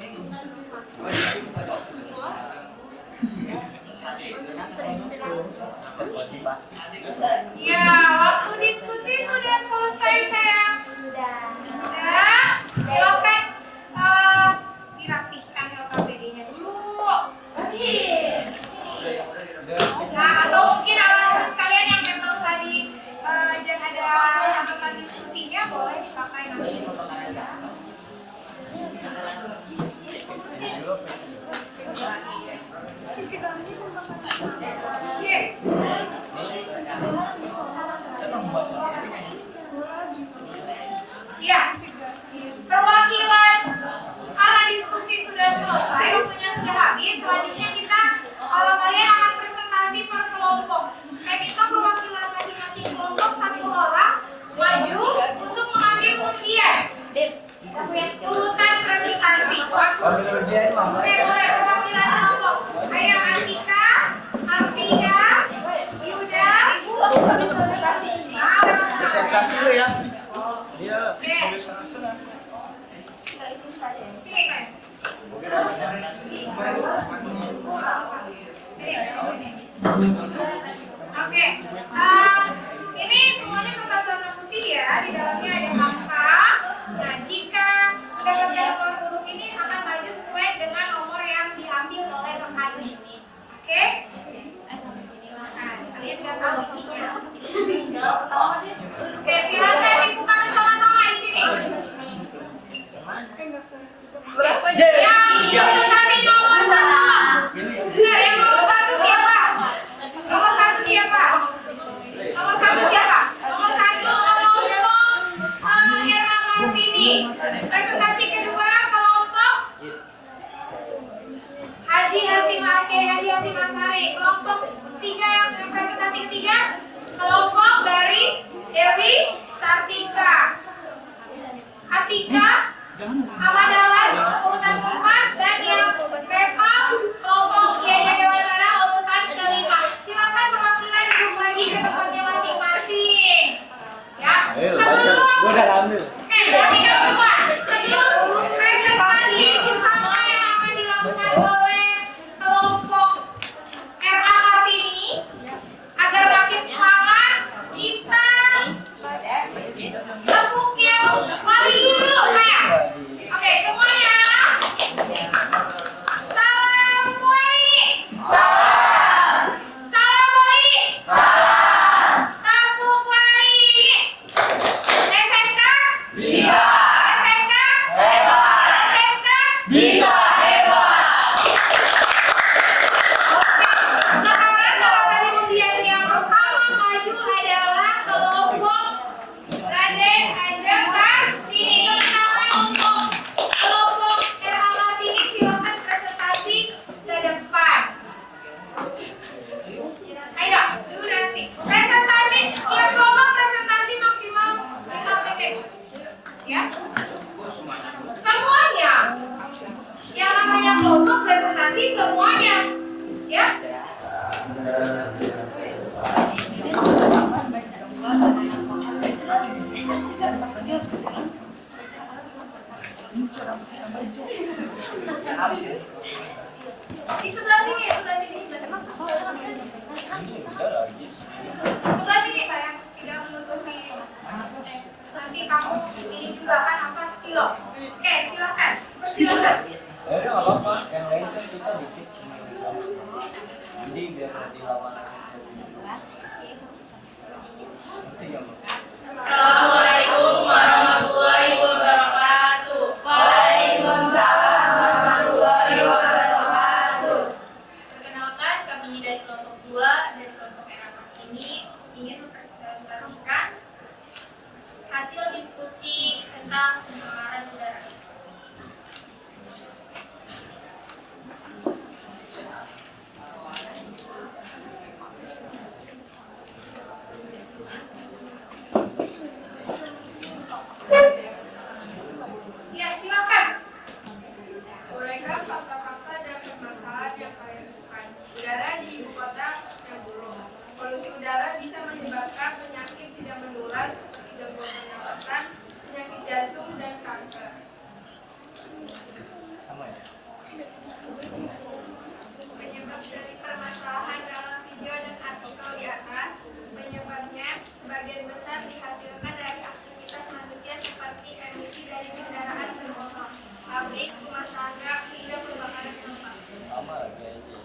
termotivasi.
Ya, waktu diskusi sudah selesai sayang. Sudah. Silakan dirapihkan LKPD-nya dulu. Nah, atau mungkin anak sekalian yang memang tadi jangan ada catatan diskusinya boleh dipakai nanti. Ya, perwakilan karena diskusi sudah selesai, waktunya sudah habis. Selanjutnya kita kalian akan presentasi per kelompok. Saya minta perwakilan masing-masing kelompok satu orang maju untuk mengambil undian. Urutan presentasi. Oke, boleh perwakilan kelompok. Ayo Antika, Artika, Yuda, Ibu sambil presentasi ini.
Presentasi lo ya. Iya.
Sini sayang. Oke, ini semuanya kertas warna putih ya. Di dalamnya ada angka. Nah, jika mendapatkan nomor urut ini akan maju sesuai dengan nomor yang diambil oleh rekan ini. Oke? Silakan. Kalian sudah tahu isinya. Oke, silakan dibuka bersama-sama di sini. Yang presentasi nomor 1. Benar, yang nomor 1 siapa? Nomor 1 siapa? Nomor 1 siapa? Nomor 1 kelompok Herma Martini. Presentasi kedua kelompok Haji Hasim Asari. Kelompok ketiga yang presentasi ketiga kelompok dari Dewi Sartika. Atika Amadalan urutan keempat dan yang Reva kelompok Yaya Dewantara urutan kelima. Silakan perwakilan duduk lagi ke tempatnya masing-masing. Ya.
Gue udah ambil.
Perhatikan semua. Sebelum presentasi pertama yang akan dilakukan oleh kelompok RA Kartini, agar makin semangat kita tekuk yang paling dulu sayang. Oke, semuanya. Salam Wali. Salam. Salam Wali. Salam. Tekuk Wali. SMK? Bisa. SMK? Hebat. SMK? Bisa. Hebat. Sekarang kalau tadi undian yang pertama maju adalah kelompok Raden Ajeng kan? Sini kemenangan untuk kelompok RA ini silakan presentasi ke depan. Ayo, durasi. Presentasi, tiap kelompok presentasi maksimal 5 menit. Ya? Semuanya. Yang namanya kelompok presentasi semuanya. Ya? Di sebelah sini, sebelah sini. Sebelah sini sayang, tidak menutupi. nanti kamu ini juga kan apa silo. Oke, silakan. Persilakan.
Ya udah nggak apa-apa, yang lain kan kita dikit cuma jadi biar lebih lama nanti ya.
Assalamualaikum warahmatullahi wabarakatuh. Waalaikumsalam warahmatullahi wabarakatuh. Perkenalkan, kami dari kelompok 2 dari kelompok Erapak ini ingin mempresentasikan hasil diskusi tentang pencemaran udara. Ya, silakan.
Uraikan fakta-fakta dan permasalahan yang kalian temukan. Udara di ibu kota yang buruk. Polusi udara bisa menyebabkan penyakit tidak menular seperti gangguan pernapasan, penyakit jantung, dan kanker.
Sama ya.
Penyebab dari permasalahan dalam video dan artikel di atas, penyebabnya sebagian besar dihasilkan dari aktivitas manusia seperti emisi dari kendaraan bermotor, pabrik, rumah tangga, hingga pembakaran sampah.
Sama lagi aja.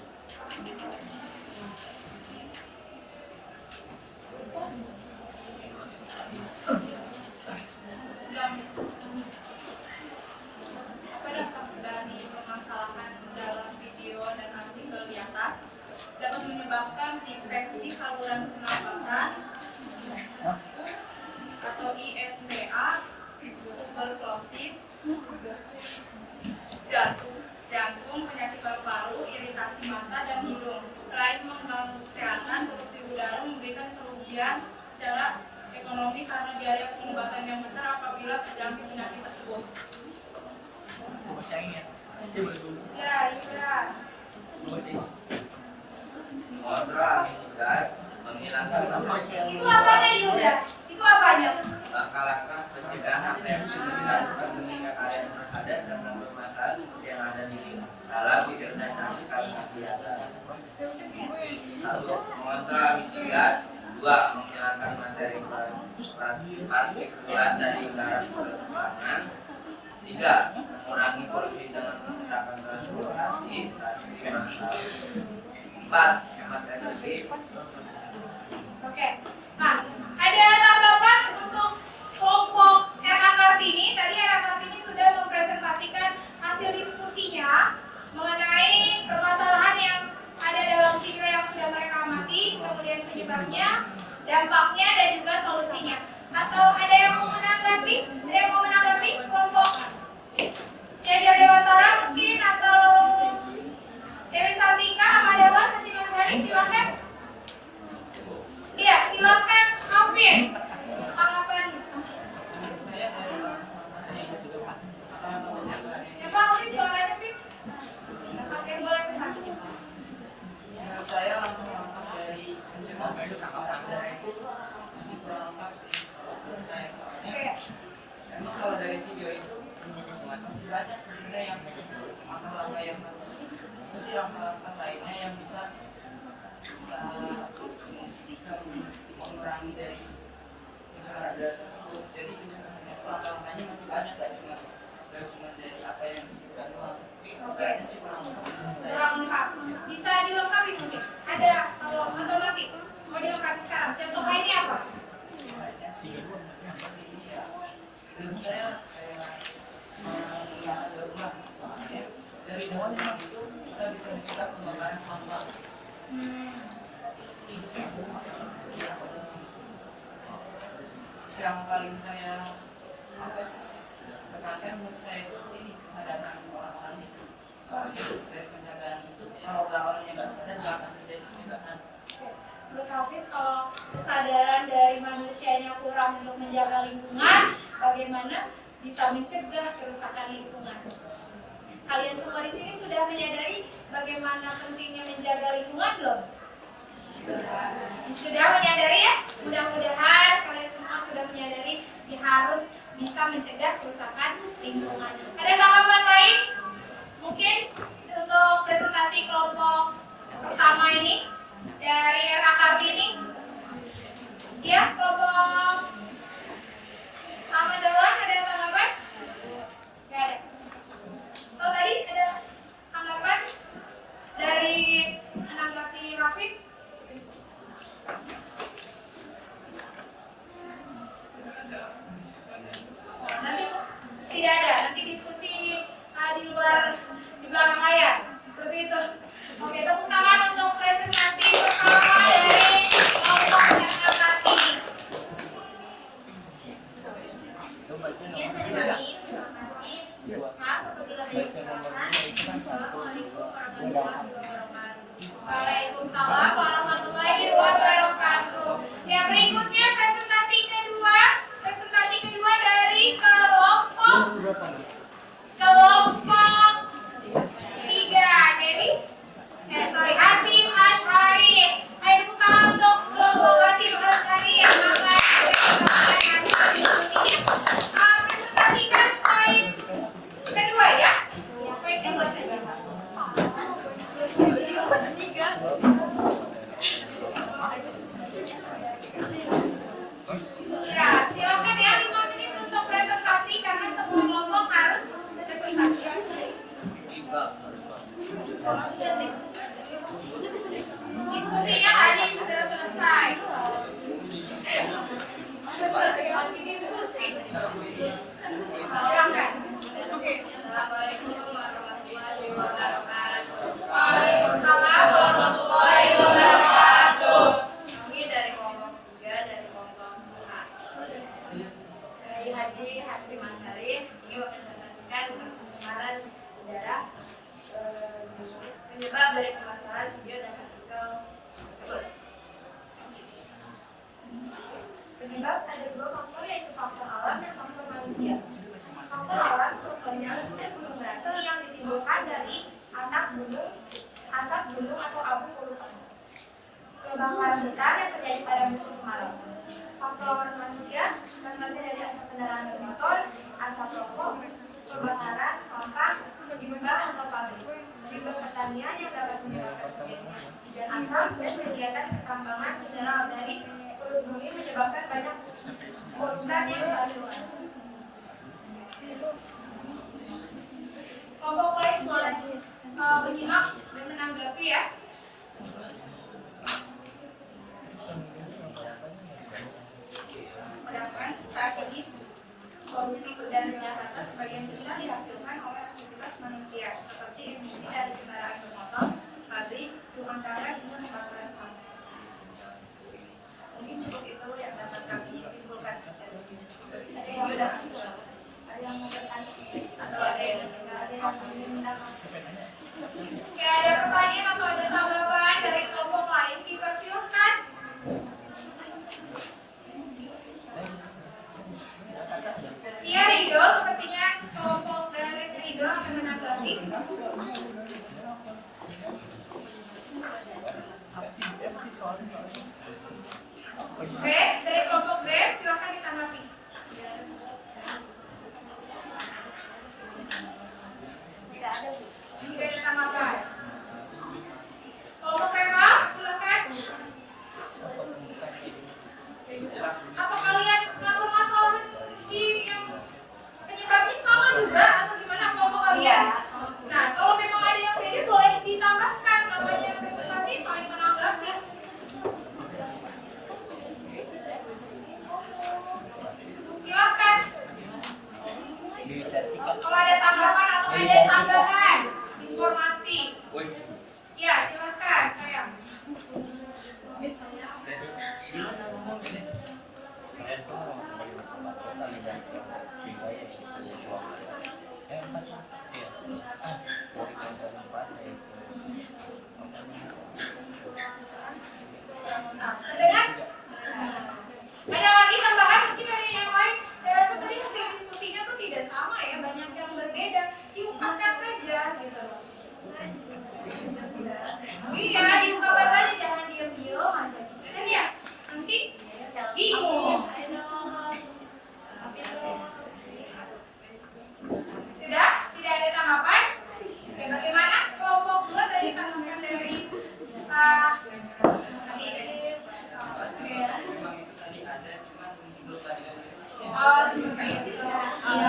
Dampak dari permasalahan dalam video dan artikel di atas dapat menyebabkan infeksi saluran pernapasan atau ISPA, tuberkulosis, jantung, penyakit paru-paru, iritasi mata dan hidung. Selain mengganggu kesehatan, polusi udara memberikan kerugian secara ekonomi karena biaya pengobatan yang besar apabila terjangkit penyakit tersebut.
Bacain ya. Dia boleh dulu.
Ya, iya.
Kontra emisi gas menghilangkan sampah.
Itu apanya Yuda? Itu apanya?
Langkah-langkah pencegahan apa yang bisa dilakukan mengingat area yang ada dan bermanfaat yang ada di dalam video dan artikel di atas. 1. Mengontrol emisi gas. 2. Menghilangkan materi partikulat dari udara penerbangan. 3. Mengurangi polusi dengan menggunakan transportasi massal. 4. Hemat energi.
Oke. Nah, ada tanggapan untuk kelompok RA Kartini. Tadi RA Kartini sudah mempresentasikan hasil diskusinya mengenai permasalahan yang ada dalam video yang sudah mereka amati, kemudian penyebabnya, dampaknya, dan juga solusinya. Atau ada yang mau menanggapi? Ada yang mau menanggapi kelompok Jajar Dewantara mungkin, atau Dewi Sartika, Ahmadawan, Sasi Maswari, silakan. Iya, silakan Alvin. Tanggapan. Ya Pak, Alvin suaranya Vin. Oke, boleh pesan.
Menurut saya langkah-langkah dari pencemaran udara itu masih kurang lengkap sih menurut saya, soalnya
Oke.
emang kalau dari video itu masih banyak sebenarnya yang langkah-langkah yang masih langkah-langkah lainnya yang bisa mengurangi dari pencemaran udara tersebut. Jadi langkah-langkahnya masih banyak, gak cuma dari apa yang disebutkan doang.
Oke.
Sih kurang
Kurang lengkap. Bisa dilengkapi mungkin. Ada kalau atau nanti mau dilengkapi sekarang. Contoh lainnya apa?
Menurut saya kayak nggak ada rumah, soalnya dari bawah memang itu kita bisa mencegah pembakaran sampah. Yang paling saya apa sih tekankan menurut saya ini kesadaran orang-orang itu, soalnya dari penjagaan itu kalau orang-orangnya nggak sadar nggak akan terjadi penjagaan.
Menurut Hafiz, kalau kesadaran dari manusianya kurang untuk menjaga lingkungan, bagaimana bisa mencegah kerusakan lingkungan? Kalian semua di sini sudah menyadari bagaimana pentingnya menjaga lingkungan belum? Sudah menyadari ya? Mudah-mudahan kalian semua sudah menyadari harus bisa mencegah kerusakan lingkungan. Ada tanggapan lain? Mungkin untuk presentasi kelompok pertama ini dari RA Kartini? Ya, kelompok Waalaikumsalam warahmatullahi wabarakatuh. Yang berikutnya presentasi kedua dari kelompok 3. Hasim Ashari. Ayo tepuk tangan untuk kelompok Hasim Ashari yang akan presentasikan poin kedua ya. Poin kedua saja. Ya, silakan ya 5 menit untuk presentasi karena semua kelompok harus presentasi. Diskusinya tadi sudah selesai. Masih diskusi. Silakan. Assalamualaikum warahmatullahi wabarakatuh. Waalaikumsalam warahmatullahi wabarakatuh. Kami dari kelompok 3 dari kelompok Suha. Dari Haji Hasim Ashari ini mempresentasikan permasalahan sejarah penyebab dari permasalahan video dan artikel tersebut. Penyebab ada 2 faktor, yaitu faktor alam dan faktor manusia. Faktor alam contohnya hujan gunung berapi yang ditimbulkan dari asap gunung atau abu vulkanik. Kebakaran besar yang terjadi pada musim kemarau. Faktor manusia contohnya dari asap kendaraan bermotor, asap rokok, kebakaran, sampah, limbah atau pabrik, limbah pertanian yang dapat menyebabkan terjadinya hujan asap dan kegiatan pertambangan mineral dari perut bumi menyebabkan banyak polutan yang keluar. Kelompok lain boleh menyimak dan menanggapi ya. Sedangkan saat ini polusi udara Jakarta sebagian besar dihasilkan oleh aktivitas manusia seperti emisi dari kendaraan bermotor, pabrik, rumah tangga, dan pembakaran sampah. Mungkin cukup itu yang dapat kami simpulkan. Ada yang mau bertanya atau ada yang menanyakan? Oke, ada pertanyaan atau ada tanggapan dari kelompok lain, dipersilahkan. Iya, Rido, sepertinya kelompok dari Rido akan menanggapi. Grace, dari kelompok Grace, silakan ditanggapi. Tidak ada tanggapan. Kelompok Rema, silakan. Apa kalian lapor masalah yang penyebabnya sama juga atau gimana kelompok kalian? Nah, kalau memang ada yang beda boleh ditambahkan, namanya presentasi saling menanggapi. Silakan. Kalau ada tanggapan atau ada tambahan informasi, ya silakan sayang. Terdengar? Ada lagi tambahan mungkin dari yang lain? Saya rasa tadi hasil diskusinya tuh tidak sama ya, banyak yang berbeda. Diungkapkan saja gitu. Iya, diungkapkan saja, jangan diam-diam aja. Kan ya? Nanti bingung. Sudah? Tidak ada tanggapan? Oke, bagaimana kelompok 2 tadi tanggapan dari
Tadi ada, cuma belum tadi nulis.
Oh, seperti itu. Ada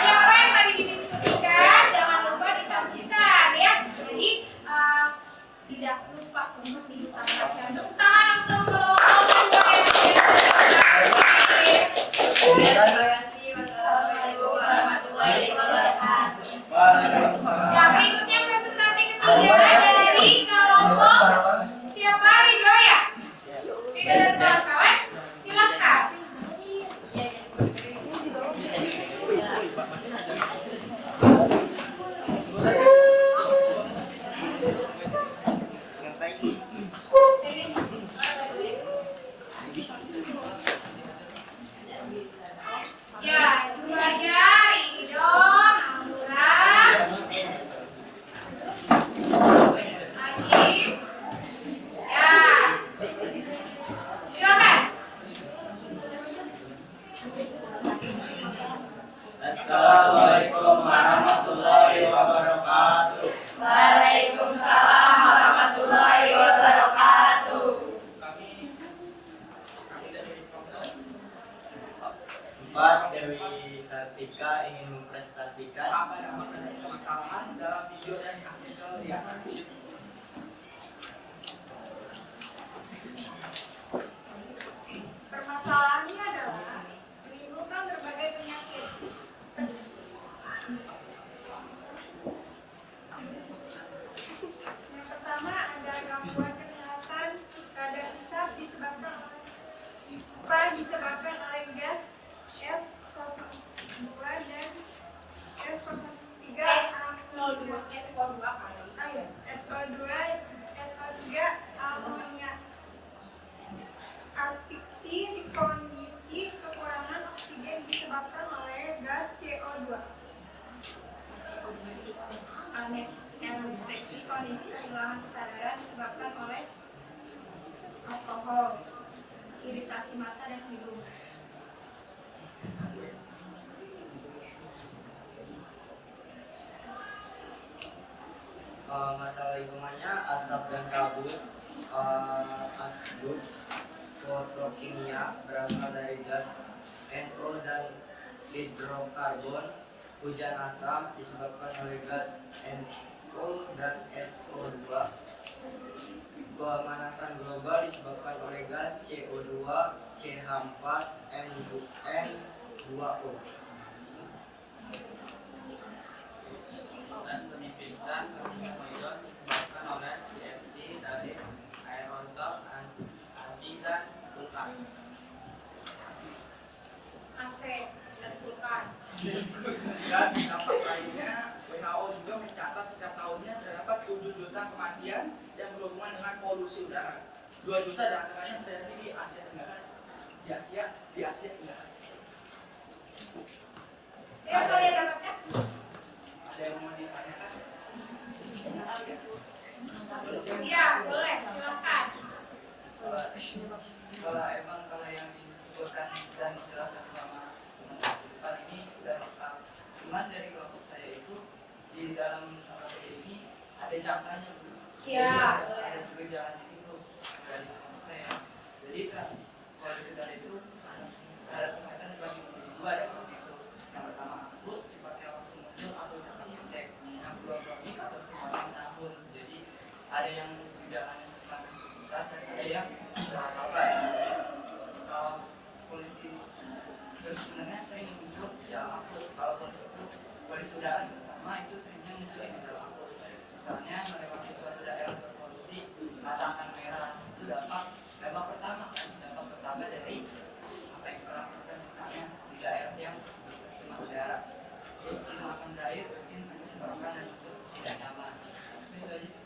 apa yang tadi didiskusikan? Jangan lupa dicatatkan ya. Jadi
artikel di atas.
Permasalahannya adalah menimbulkan berbagai penyakit. Yang pertama ada gangguan kesehatan radang isap disebabkan oleh gas S02 dan S03 SO2 amonia asfiksi di kondisi kekurangan oksigen disebabkan oleh gas CO2. Anestesi kondisi kehilangan kesadaran disebabkan oleh alkohol, iritasi mata dan hidung.
Masalah lingkungannya asap dan kabut, asbuk, fotokimia berasal dari gas NO dan hidrokarbon. Hujan asam disebabkan oleh gas NO dan SO2. Pemanasan global disebabkan oleh gas CO2, CH4, N2O.
Dan penyimpanan karbon ozon disebabkan oleh reaksi dari aerosol, AC dan kulkas.
AC dan kulkas.
Dan dampak lainnya, WHO juga mencatat setiap tahunnya terdapat 7 juta kematian yang berhubungan dengan polusi udara. 2 juta diantaranya terjadi di Asia Tenggara, di Asia Tenggara.
Ya, kalian dapatnya?
Ada yang mau ditanyakan?
Iya, boleh, silakan.
Kalau yang disebutkan dan dijelaskan sama Pak ini udah lengkap. Cuman dari kelompok saya itu di dalam ini ada jangkanya.
Iya,
Ada juga jalan itu dari kelompok saya. Jadi kan kalau dari itu ada kesehatan dibagi menjadi dua ya waktu itu. Yang pertama akut sifatnya langsung muncul atau jangka pendek. Yang kedua kronik atau semakin tahun. Jadi ada yang gejalanya semakin sebentar dan ada yang apa ya. Kalau polisi terus sebenarnya sering muncul gejala akut. Kalau polisi udara pertama itu seringnya muncul gejala akut. Misalnya melewati suatu daerah berpolusi, matahari merah itu dampak pertama kan, dampak pertama dari apa yang kita rasakan misalnya di daerah yang bercemar udara. Terus makan air bersin sampai tenggorokan dan itu tidak nyaman. Itu aja sih.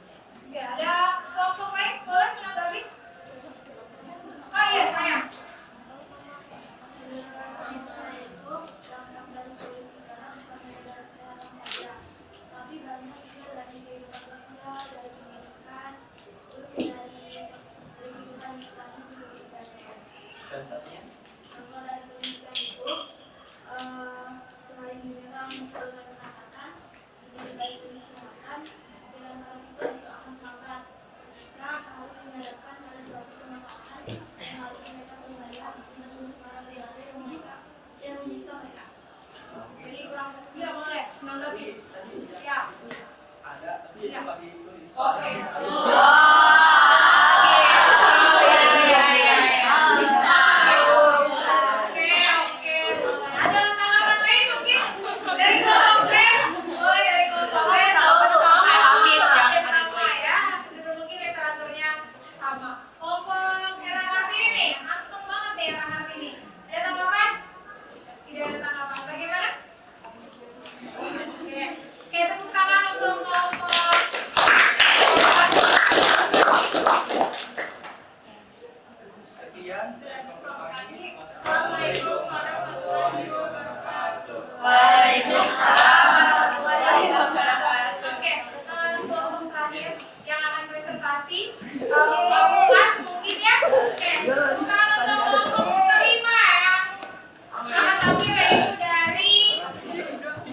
Ya, ada kelompok lain boleh menanggapi? Oh iya, saya.
Tapi banyak juga dari kehidupan sosial, dari pendidikan, terus dari kehidupan kita juga.
Contohnya,
Kalau dari pendidikan itu, selain menyerang dan kekerasan, dari kesehatan, dalam hal itu juga akan terlambat. Kita harus menghadapkan pada suatu permasalahan yang harus mereka pelajari sebelum para pelajar yang mereka mereka.
Jadi kurang ya boleh menanggapi. Ya.
Ada, tapi itu bagi tulis.
Oke. Ada tanggapan lain mungkin dari kelompok S? Boleh dari kelompok S. Sama ya. Mungkin literaturnya sama. Kelompok era Kartini nih, anteng banget nih era Kartini. Ada tanggapan? Tidak ada tanggapan. Bagaimana? Oke. Oke, tepuk tangan untuk kelompok.
Sekian dari kelompok kami.
Assalamualaikum warahmatullahi wabarakatuh.
Waalaikumsalam warahmatullahi wabarakatuh. Oke, kelompok terakhir yang akan presentasi kelompok kelas mungkin ya. Oke, tepuk tangan untuk kelompok kelima yang akan tampil yaitu dari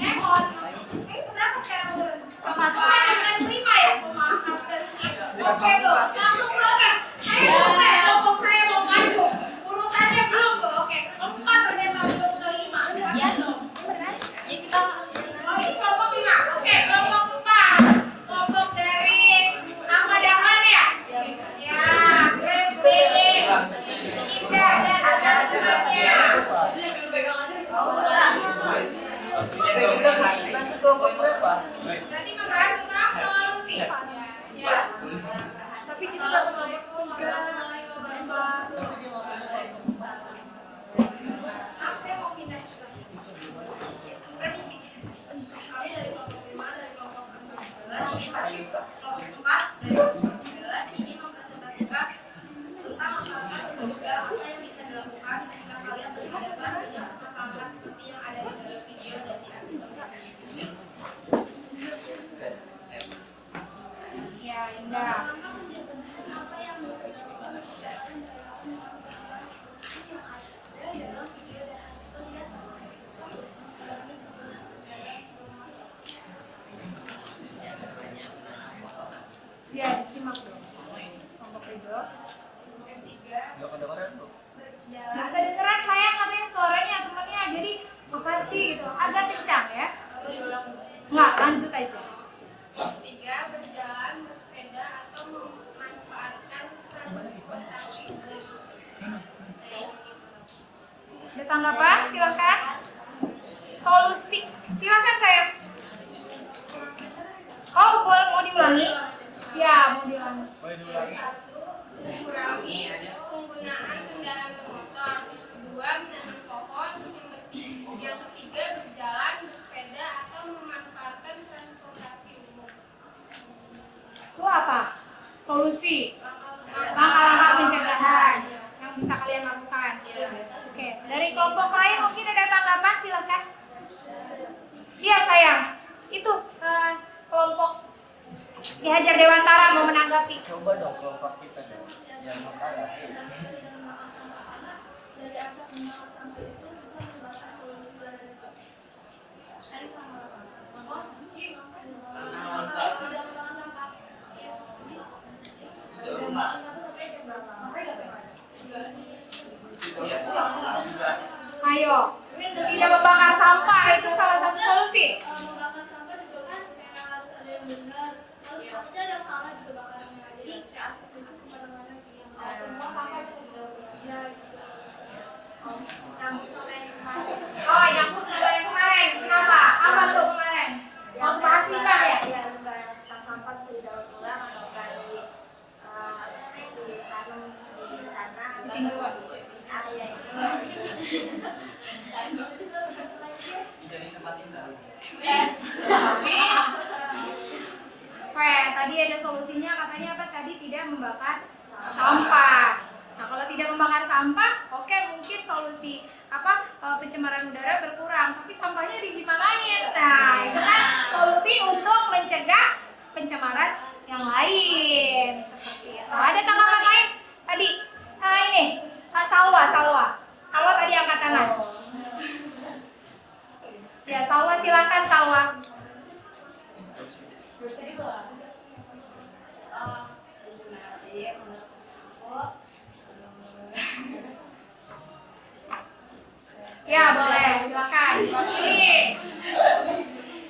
Emon. Itu berapa sekarang? Keempat. Ada kelima ya? Maaf, skip. Oke loh, langsung protes. Ayo protes, kelompok saya mau maju. Urutannya belum loh. Oke, keempat ternyata belum kelima. Ya loh. Oh, ini kelompok lima. Oke, kelompok empat.
4 dari 19 ingin mempresentasikan tentang masyarakat dan juga apa yang bisa dilakukan ketika kalian berhadapan dengan permasalahan seperti yang ada di dalam video dan di artikel.
Ya, Indah. Ya, disimak dong. Kelompok Ridho.
Gak kedengeran tuh.
Nggak kedengeran sayang katanya suaranya temennya, jadi makasih gitu. Agak kencang ya. Nggak, lanjut aja.
3. Berjalan, bersepeda, atau memanfaatkan transportasi umum.
Ada tanggapan? Silakan. Solusi. Silakan sayang. Oh, boleh mau diulangi? Ya, mau diulangi.
Boleh diulangi?
Kurangi penggunaan kendaraan bermotor. 2. Menanam pohon. Yang ketiga, berjalan, bersepeda, atau memanfaatkan transportasi umum.
Itu apa? Solusi. Langkah-langkah pencegahan yang bisa kalian lakukan. Oke, dari kelompok lain mungkin ada tanggapan, silakan. Iya sayang, itu kelompok Ki Hajar Dewantara mau menanggapi.
Coba dong kelompok kita dong. Yang makalah.
Dari asap menyala sampah itu bisa menyebabkan polusi udara dan tidak membuang sampah.
Ayo, tidak membakar sampah itu salah satu solusi.
Kalau membakar sampah juga kan kayak harus ada yang benar. Kalau takutnya ada yang salah juga bakarnya. Jadi kayak asap kemana-mana gitu. Semua sampah itu sudah berbeda gitu.
Nyambung sama yang kemarin.
Oh, nyambung sama yang kemarin. Kenapa? Apa tuh kemarin? Sampah limbah ya?
Iya, limbah yang tentang sampah bisa didaur ulang atau enggak ditanam di tanah atau
Timbun.
area itu.
Jadi tempat tinggal.
Oke, tadi ada solusinya katanya apa tadi? Tidak membakar sampah. Nah, kalau tidak membakar sampah, oke mungkin solusi pencemaran udara berkurang, tapi sampahnya digimanain? Nah, itu kan solusi untuk mencegah pencemaran yang lain seperti itu. Ada tanggapan lain? Tadi ini Salwa tadi angkat tangan. Ya, Salwa silakan Salwa. Ya, boleh, silakan. Ini.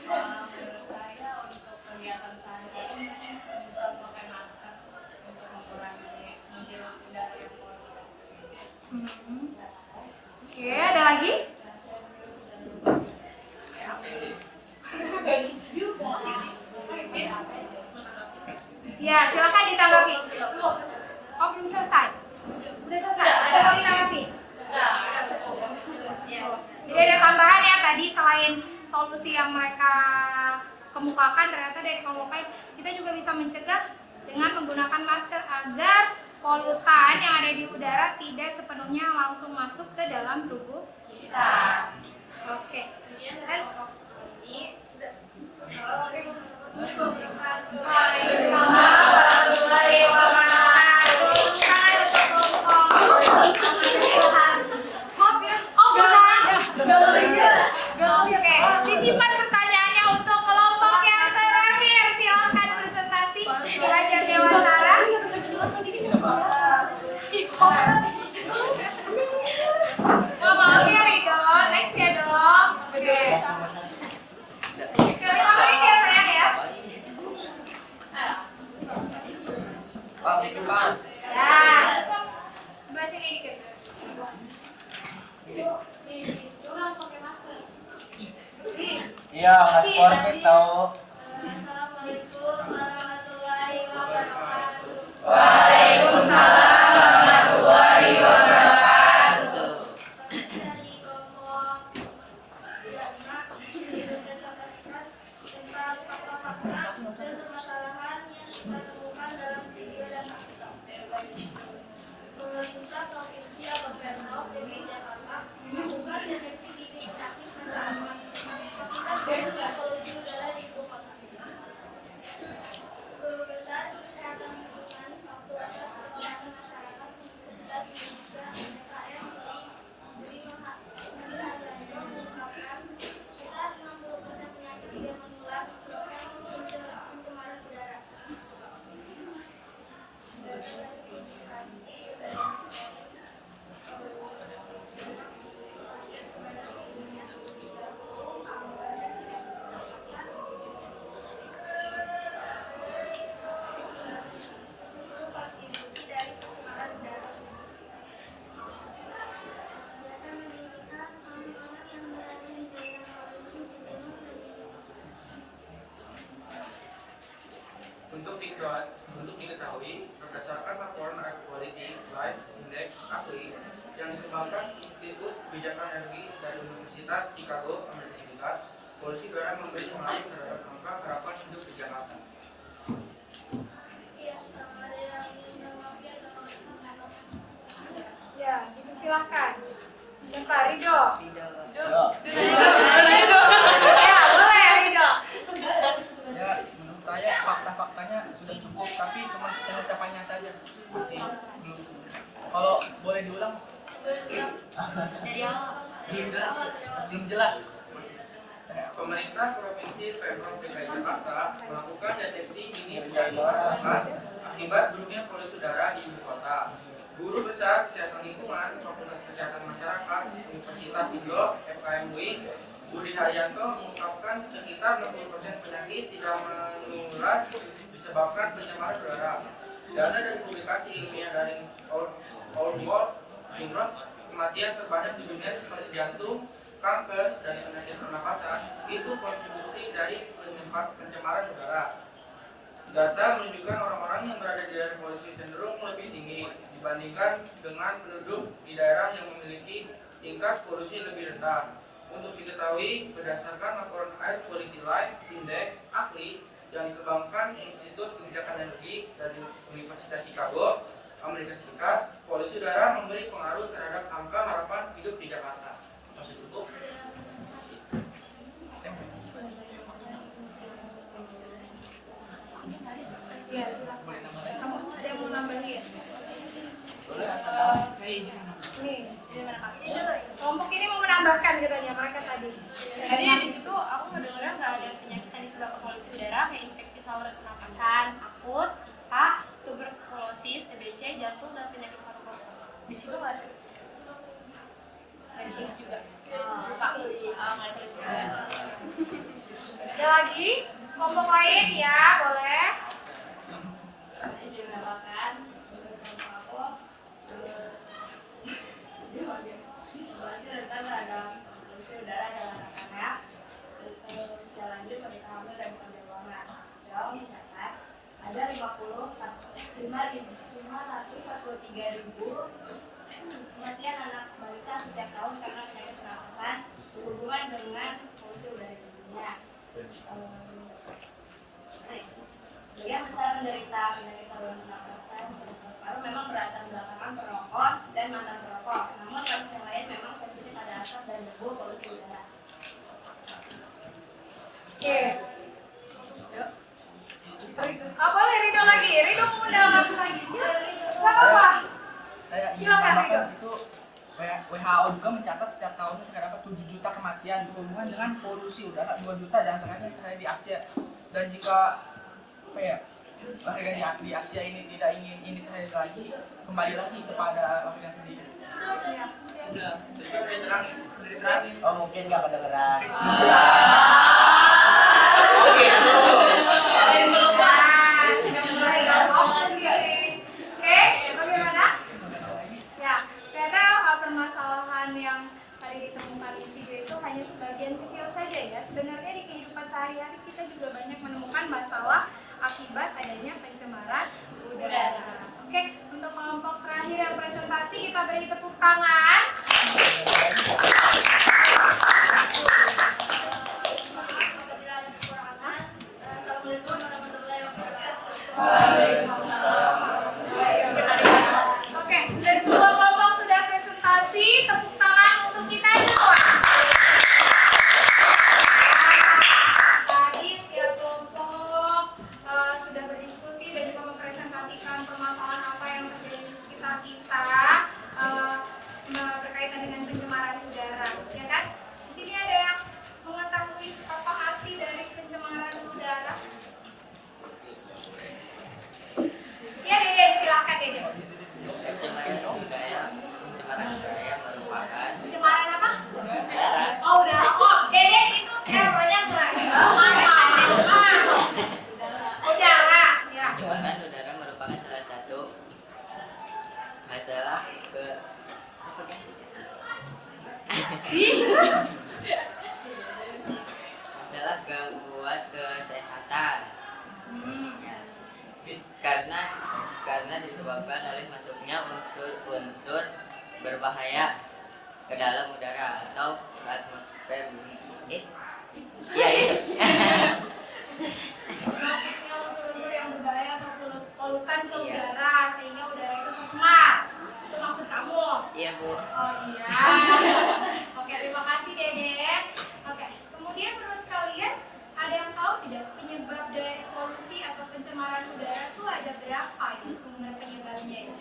Menurut saya untuk kegiatan sehari-hari bisa memakai masker untuk mengurangi menghirup udara yang kotor.
Oke, ada lagi? Ya, silakan ditanggapi. Oh, belum selesai. Udah selesai. Mau ditanggapi? Jadi ada tambahan ya tadi, selain solusi yang mereka kemukakan, ternyata dari kelompok lain kita juga bisa mencegah dengan menggunakan masker agar polutan yang ada di udara tidak sepenuhnya langsung masuk ke dalam tubuh kita. Oke. Waalaikumsalam warahmatullahi wabarakatuh. Tangan untuk kelompok. Oh, oke, disimpan pertanyaannya untuk kelompok yang terakhir. Silakan presentasi Ki Hajar Dewantara. Oh, maaf ya Wido, next ya dong. Oke. Kali lain ya sayang ya. Ya, sebelah sini dikit.
Orang pakai masker.
Iya, nggak sportif tau.
Assalamualaikum warahmatullahi wabarakatuh.
Waalaikumsalam warahmatullahi wabarakatuh.
Dari kelompok 5 berdasarkan tentang fakta-fakta dan kita temukan dalam video dan artikel. Pemerintah provinsi atau Pemprov DKI Jakarta melakukan deteksi dini aktif masyarakat akibat buruknya polusi udara di ibu kota. Guru besar kesehatan lingkungan Fakultas Kesehatan Masyarakat Universitas Indonesia PKM Budi Haryanto mengungkapkan sekitar 60% penyakit tidak menular disebabkan pencemaran udara. Kontribusi dari pencemaran udara. Data menunjukkan orang-orang yang berada di daerah polusi cenderung lebih
Untuk diketahui, berdasarkan laporan Air Quality Life Index (AQI) yang dikembangkan Institut Kebijakan Energi dari Universitas Chicago, Amerika Serikat, polusi udara memberi pengaruh terhadap angka harapan hidup di Jakarta.
Iya, ada yang ingin menanggapi atau menambahkan?
Ya, dipersilahkan. Dan Pak Ridho.
Yo.
Ya, boleh Ridho.
Ya, menurut saya fakta-faktanya sudah cukup, tapi cuma pengucapannya saja masih belum. Kalau boleh diulang,
Dari awal.
belum jelas.
Pemerintah Provinsi Pemprov DKI Jakarta melakukan deteksi dini penyakit masyarakat akibat buruknya polusi udara di ibu kota. Guru Besar Kesehatan Lingkungan Fakultas Kesehatan Masyarakat Universitas Indo FKM UI Budi Haryanto mengungkapkan sekitar 60% penyakit tidak menular disebabkan pencemaran udara. Data dari publikasi ilmiah dari World Journal kematian terbanyak di dunia seperti jantung, kanker, dan penyakit pernapasan itu kontribusi dari pencemaran udara. Data menunjukkan orang-orang yang berada di daerah polusi cenderung lebih tinggi dibandingkan dengan penduduk di daerah yang memiliki tingkat polusi lebih rendah. Untuk diketahui, berdasarkan laporan Air Quality Life Index (AQI) yang dikembangkan Institut Kebijakan Energi dari Universitas Chicago, Amerika Serikat, polusi udara memberi pengaruh terhadap angka harapan hidup di Jakarta. Masih cukup?
Ya, silakan. Kamu ada yang mau nambahin?
Saya izin.
Nih, kelompok ini mau menambahkan katanya mereka tadi.
Jadi di situ aku mendengarnya nggak ada penyakit yang disebabkan polusi udara kayak infeksi saluran pernapasan akut, ISPA, tuberkulosis, TBC, jantung dan penyakit paru-paru. Di situ nggak ada. Nggak ditulis juga. Lupa. Nggak ditulis juga.
Ada lagi? Kelompok lain ya, boleh.
Izin menambahkan bersama aku polusi rentan terhadap polusi udara adalah anak-anak, usia lanjut, wanita hamil dan pekerja ruangan. Jauh mencatat ada 543.000 kematian anak balita setiap tahun karena penyakit pernapasan berhubungan dengan polusi udara di dunia. Sebagian besar menderita penyakit saluran pernapasan paru memang berlatar belakangan perokok dan mantan perokok. Namun kasus yang lain memang sensitif pada asap dan debu polusi udara.
Oke. Boleh Ridho lagi. Ridho mau menambahkan lagi. Gak apa-apa.
Saya ingin
Silakan,
menambahkan
Ridho.
itu WHO juga mencatat setiap tahunnya terdapat 7 juta kematian berhubungan dengan polusi udara, 2 juta diantaranya terjadi di Asia. Dan jika warga di Asia ini tidak ingin ini terjadi lagi, kembali lagi kepada warga sendiri.
Udah, terakhir.
Oh mungkin nggak kedengeran.
Oke,
Oke, bagaimana? Ya, ternyata permasalahan yang tadi ditemukan di video itu hanya sebagian kecil saja ya. Sebenarnya di kehidupan sehari-hari kita juga banyak menemukan masalah akibat adanya pencemaran udara. Oke, untuk kelompok terakhir yang presentasi kita beri tepuk tangan.
Apabila ada kekurangan, Assalamualaikum warahmatullahi wabarakatuh.
Oke, dari semua kelompok sudah presentasi, tepuk tangan untuk kita semua. Tadi setiap kelompok sudah berdiskusi dan juga mempresentasikan permasalahan apa yang terjadi di sekitar kita berkaitan dengan pencemaran udara, ya kan? Di sini ada yang mengetahui apa arti dari pencemaran udara? Ya, Dede, silakan Dede.
Pencemaran udara merupakan
Pencemaran apa?
udara.
Oh, udara. Oh, Dede itu errornya kurang. Udara, ya.
Pencemaran udara merupakan salah satu masalah masalah gangguan kesehatan. Ya. Karena disebabkan oleh masuknya unsur-unsur berbahaya ke dalam udara atau ke atmosfer bumi. Iya itu.
Masuknya unsur-unsur yang berbahaya atau polutan ke
Iya.
udara sehingga udara itu tercemar. Itu maksud kamu?
Iya Bu.
Oh iya. Oke, terima kasih Dede. Oke, kemudian menurut kalian ada yang tahu tidak penyebab dari polusi atau pencemaran udara itu ada berapa ya sumber penyebabnya itu?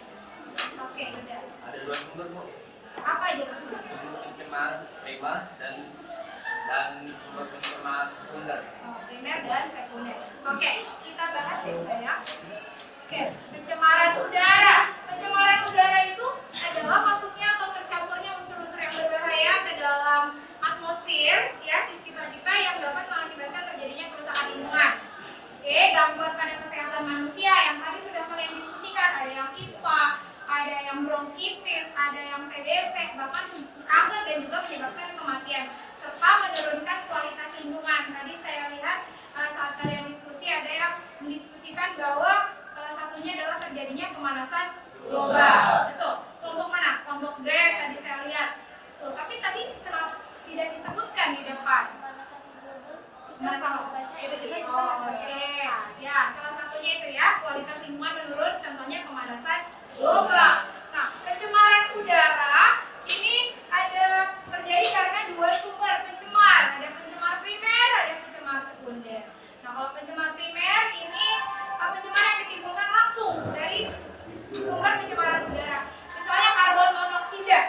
Oke, udah.
Ada 2 sumber Bu.
Apa aja tuh sumber?
Sumber pencemaran primer dan sumber pencemaran sekunder.
Oh, primer dan sekunder. Oke, kita bahas ya sayang. Oke, pencemaran udara. Pencemaran udara itu adalah masuknya atau tercampurnya unsur-unsur yang berbahaya ke dalam atmosfer ya di sekitar kita yang dapat mengakibatkan terjadinya kerusakan lingkungan. Oke, gangguan pada kesehatan manusia yang tadi sudah kalian diskusikan, ada yang ISPA, ada yang bronkitis, ada yang TBC, bahkan kanker dan juga menyebabkan kematian serta menurunkan kualitas lingkungan. Tadi saya lihat saat kalian diskusi ada yang mendiskusikan bahwa salah satunya adalah terjadinya pemanasan global. Betul. Kelompok mana? Kelompok GRES tadi saya lihat. Tuh, tapi tadi setelah tidak disebutkan di depan. Oke. Ya, salah satunya itu ya, kualitas lingkungan menurun, contohnya pemanasan global. Nah, pencemaran udara ini ada terjadi karena 2 sumber pencemar. Ada pencemar primer, ada pencemar sekunder. Nah, kalau pencemar primer ini pencemar yang ditimbulkan langsung dari sumber pencemaran udara. Misalnya karbon monoksida.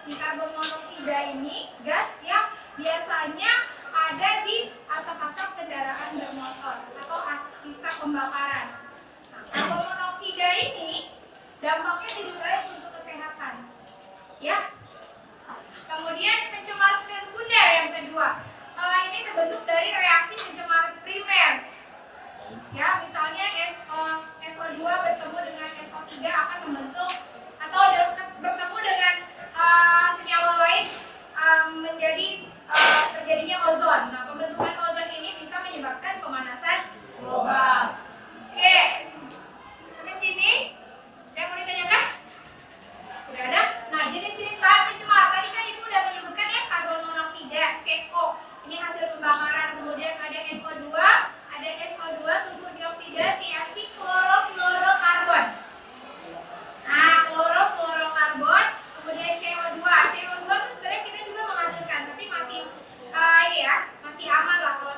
Di karbon monoksida ini gas yang biasanya ada di asap-asap kendaraan bermotor atau sisa pembakaran. Nah, karbon monoksida ini dampaknya tidak baik untuk kesehatan. Ya. Kemudian pencemar sekunder yang kedua. Ini terbentuk dari reaksi pencemar primer. Ya, misalnya SO2 bertemu dengan SO3 akan membentuk atau bertemu dengan senyawa lain menjadi terjadinya ozon. Nah, pembentukan ozon ini bisa menyebabkan pemanasan global. Oke. Sampai sini saya mau ditanyakan? Udah ada? Nah, jenis-jenis bahan pencemar tadi kan itu udah menyebutkan ya, karbon monoksida, CO. Ini hasil pembakaran. Kemudian ada NO2, ada SO2, sulfur dioksida, CFC, klorofluorokarbon. Nah, klorofluorokarbon, kemudian CO2. CO2 itu sebenarnya kita juga menghasilkan, tapi masih ini ya, masih aman lah. Kalau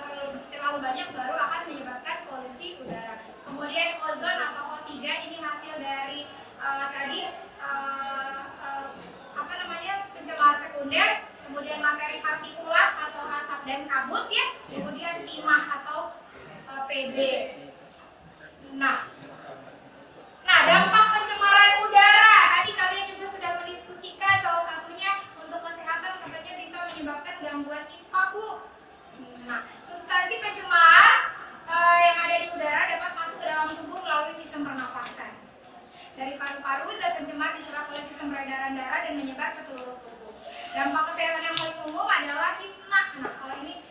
terlalu banyak baru akan menyebabkan polusi udara. Kemudian ozon atau O3 ini hasil dari tadi apa namanya, pencemar sekunder. Kemudian materi partikulat atau asap dan kabut ya. Kemudian timah atau PB. Nah, dampak pencemaran udara tadi kalian juga sudah mendiskusikan, salah satunya untuk kesehatan katanya bisa menyebabkan gangguan ISPA, Bu. Nah, substansi pencemar yang ada di udara dapat masuk ke dalam tubuh melalui sistem pernafasan. Dari paru-paru, zat pencemar diserap oleh sistem peredaran darah dan menyebar ke seluruh tubuh. Dampak kesehatan yang paling umum adalah isnak. Nah, kalau ini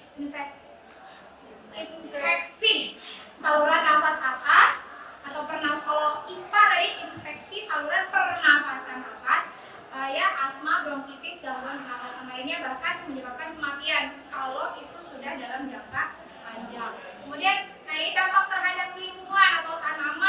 infeksi saluran nafas atas atau kalau ISPA tadi infeksi saluran pernafasan atas, ya asma, bronkitis, gangguan pernafasan lainnya, bahkan menyebabkan kematian kalau itu sudah dalam jangka panjang. Kemudian, nah ini dampak terhadap lingkungan atau tanaman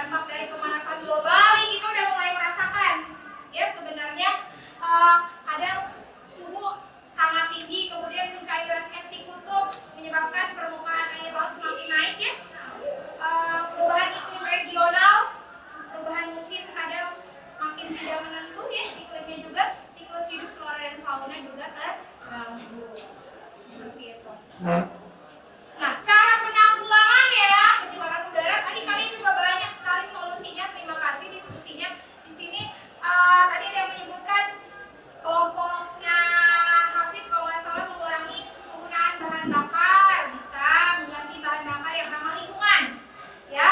dampak dari pemanasan global ini kita udah mulai merasakan. Ya sebenarnya ada suhu sangat tinggi, kemudian pencairan es di kutub menyebabkan permukaan air laut semakin naik ya. Perubahan iklim regional, perubahan musim kadang makin tidak menentu ya, iklimnya juga, siklus hidup flora dan fauna juga terganggu. Seperti itu. Nah, cara penanggulangan ya pencemaran udara tadi kalian juga banyak sekali solusinya. Terima kasih diskusinya. Di sini tadi ada yang menyebutkan kelompoknya Hasib kalau nggak salah mengurangi penggunaan bahan bakar, bisa mengganti bahan bakar yang ramah lingkungan, ya.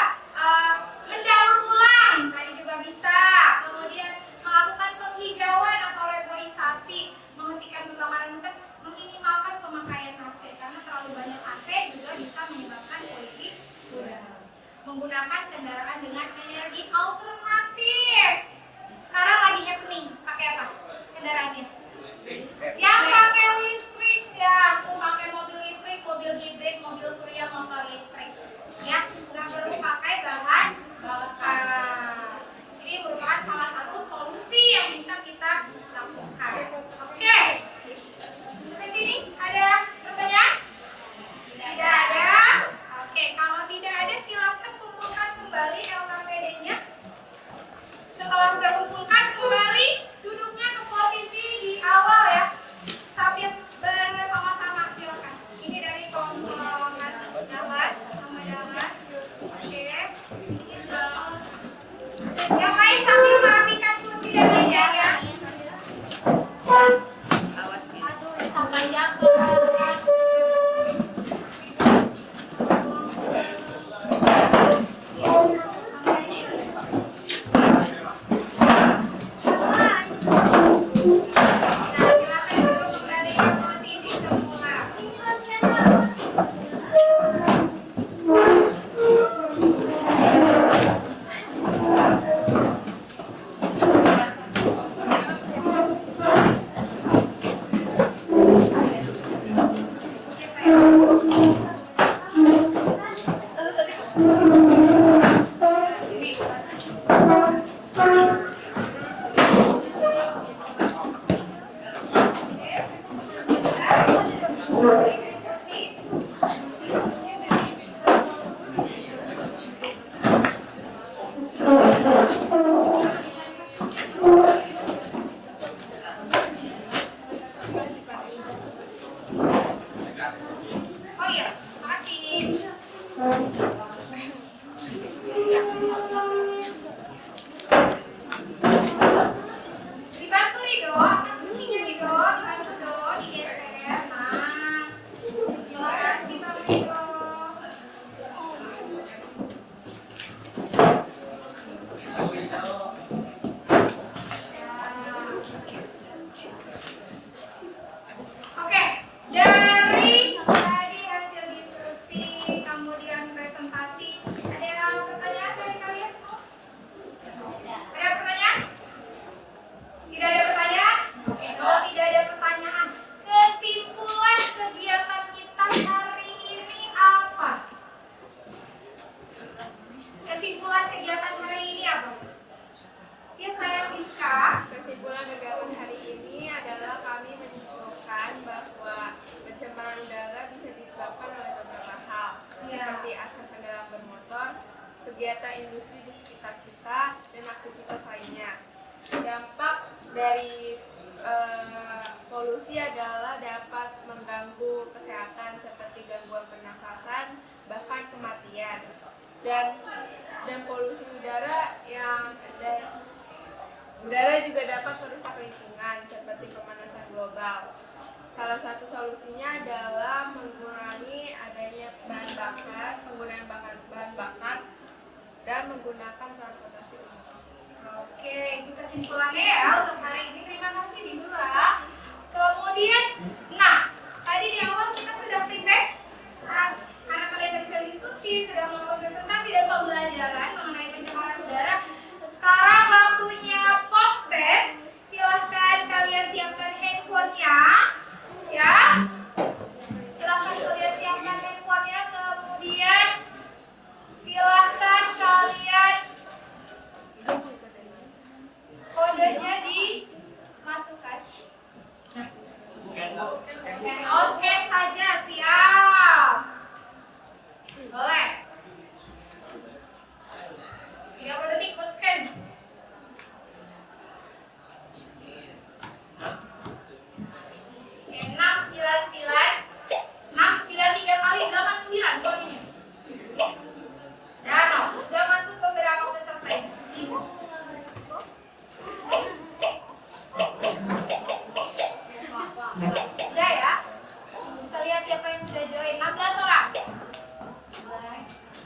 Mendaur ulang tadi juga bisa. Kemudian melakukan penghijauan atau reboisasi, menghentikan pembakaran hutan, meminimalkan pemakaian AC karena terlalu banyak AC juga bisa menyebabkan polusi udara. Menggunakan kendaraan dengan energi alternatif. Sekarang lagi happening, pakai apa? Kendaraannya? Yang pakai listrik ya, tuh pakai mobil listrik, mobil hibrid, mobil surya, motor listrik. Ya, nggak perlu pakai bahan bakar. Ini merupakan salah satu solusi yang bisa kita lakukan. Oke. Sampai sini ada pertanyaan? Tidak ada. Oke, kalau tidak ada silakan kumpulkan kembali LKPD-nya. Setelah sudah kumpulkan kembali, duduknya ke posisi di awal ya, sambil bersama-sama silakan. Ini dari komponen dalam, sama dalam. Oke. Yang lain sambil merapikan kursi dan meja ya.
Aduh, sampai jatuh.
kegiatan industri di sekitar kita, dan aktivitas lainnya. Dampak dari polusi adalah dapat mengganggu kesehatan seperti gangguan pernafasan, bahkan kematian. Dan polusi udara udara juga dapat merusak lingkungan seperti pemanasan global. Salah satu solusinya adalah mengurangi adanya penggunaan bahan bakar dan menggunakan transportasi umum.
Oke, itu kesimpulannya ya untuk hari ini. Terima kasih Disa. Kemudian, tadi di awal kita sudah pretest, karena kalian tadi sudah diskusi, sudah melakukan presentasi dan pembelajaran mengenai pencemaran udara. Sekarang waktunya post test. Silahkan kalian siapkan handphonenya, ya. Silahkan kalian siapkan handphonenya, kemudian silahkan kalian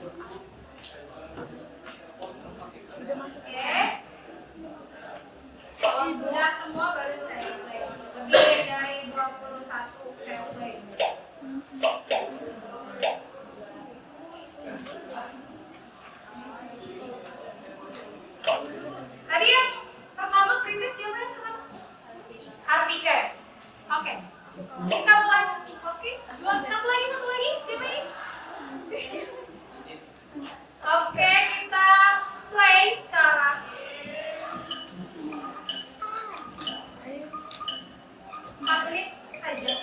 Oke. Kalau sudah semua baru saya play. Lebih dari 21 saya play. Tadi yang pertama previous siapa yang pertama? Artika. Oke. Kita mulai. Oke. Satu lagi. Siapa ini? Oke, kita play sekarang. 4 menit saja.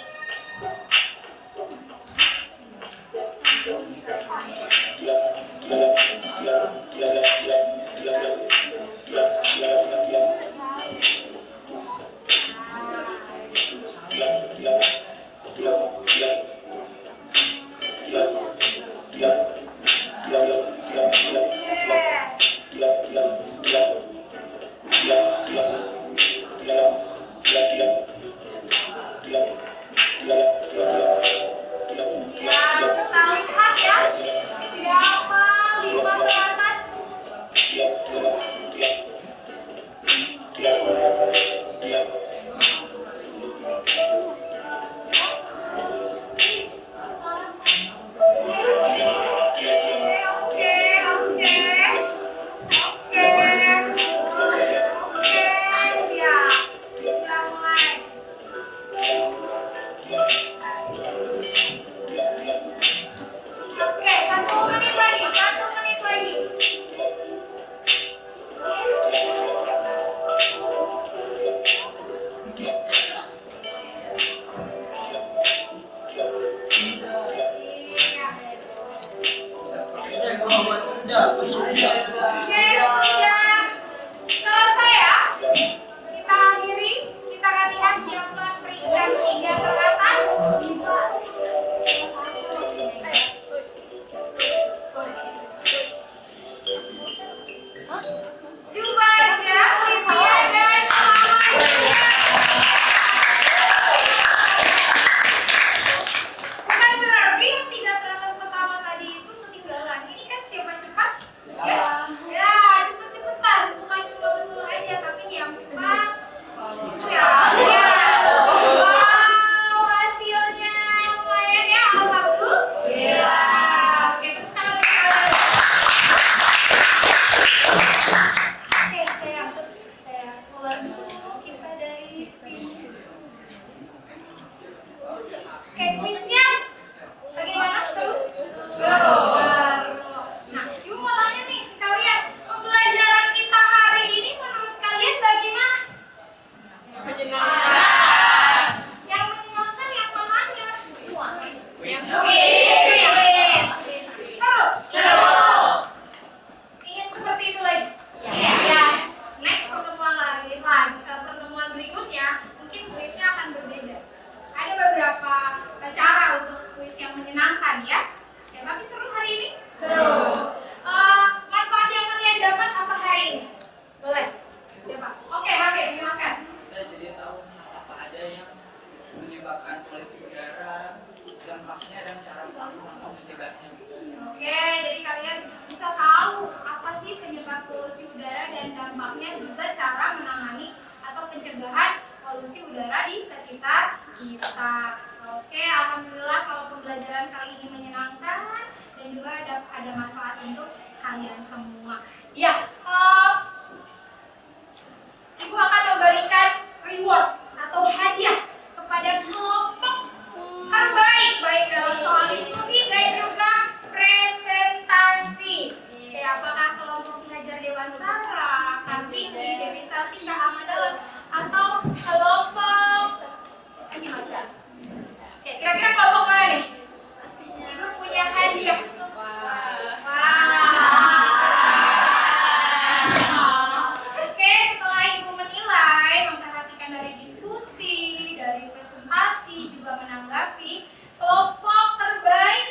Kelompok terbaik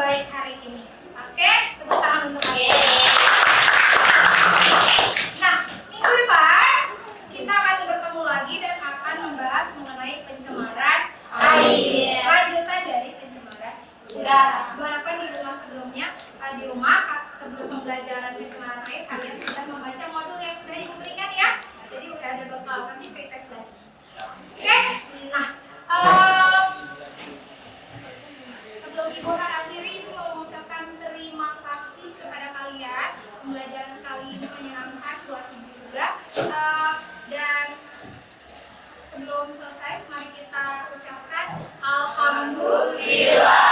baik hari ini. Oke, tepuk tangan untuk kalian. Nah, minggu depan kita akan bertemu lagi dan akan membahas mengenai pencemaran air. Lanjutan dari pencemaran udara. Walaupun di rumah sebelumnya, sebelum pembelajaran pencemaran air, kalian sudah membaca modul yang sudah ibu berikan ya. Jadi udah ada bekal, nanti pretest lagi. Oke, nah sebelum ibu akhiri, ibu mau mengucapkan terima kasih kepada kalian. Pembelajaran kali ini menyenangkan buat ibu juga. Dan sebelum selesai, mari kita ucapkan Alhamdulillah.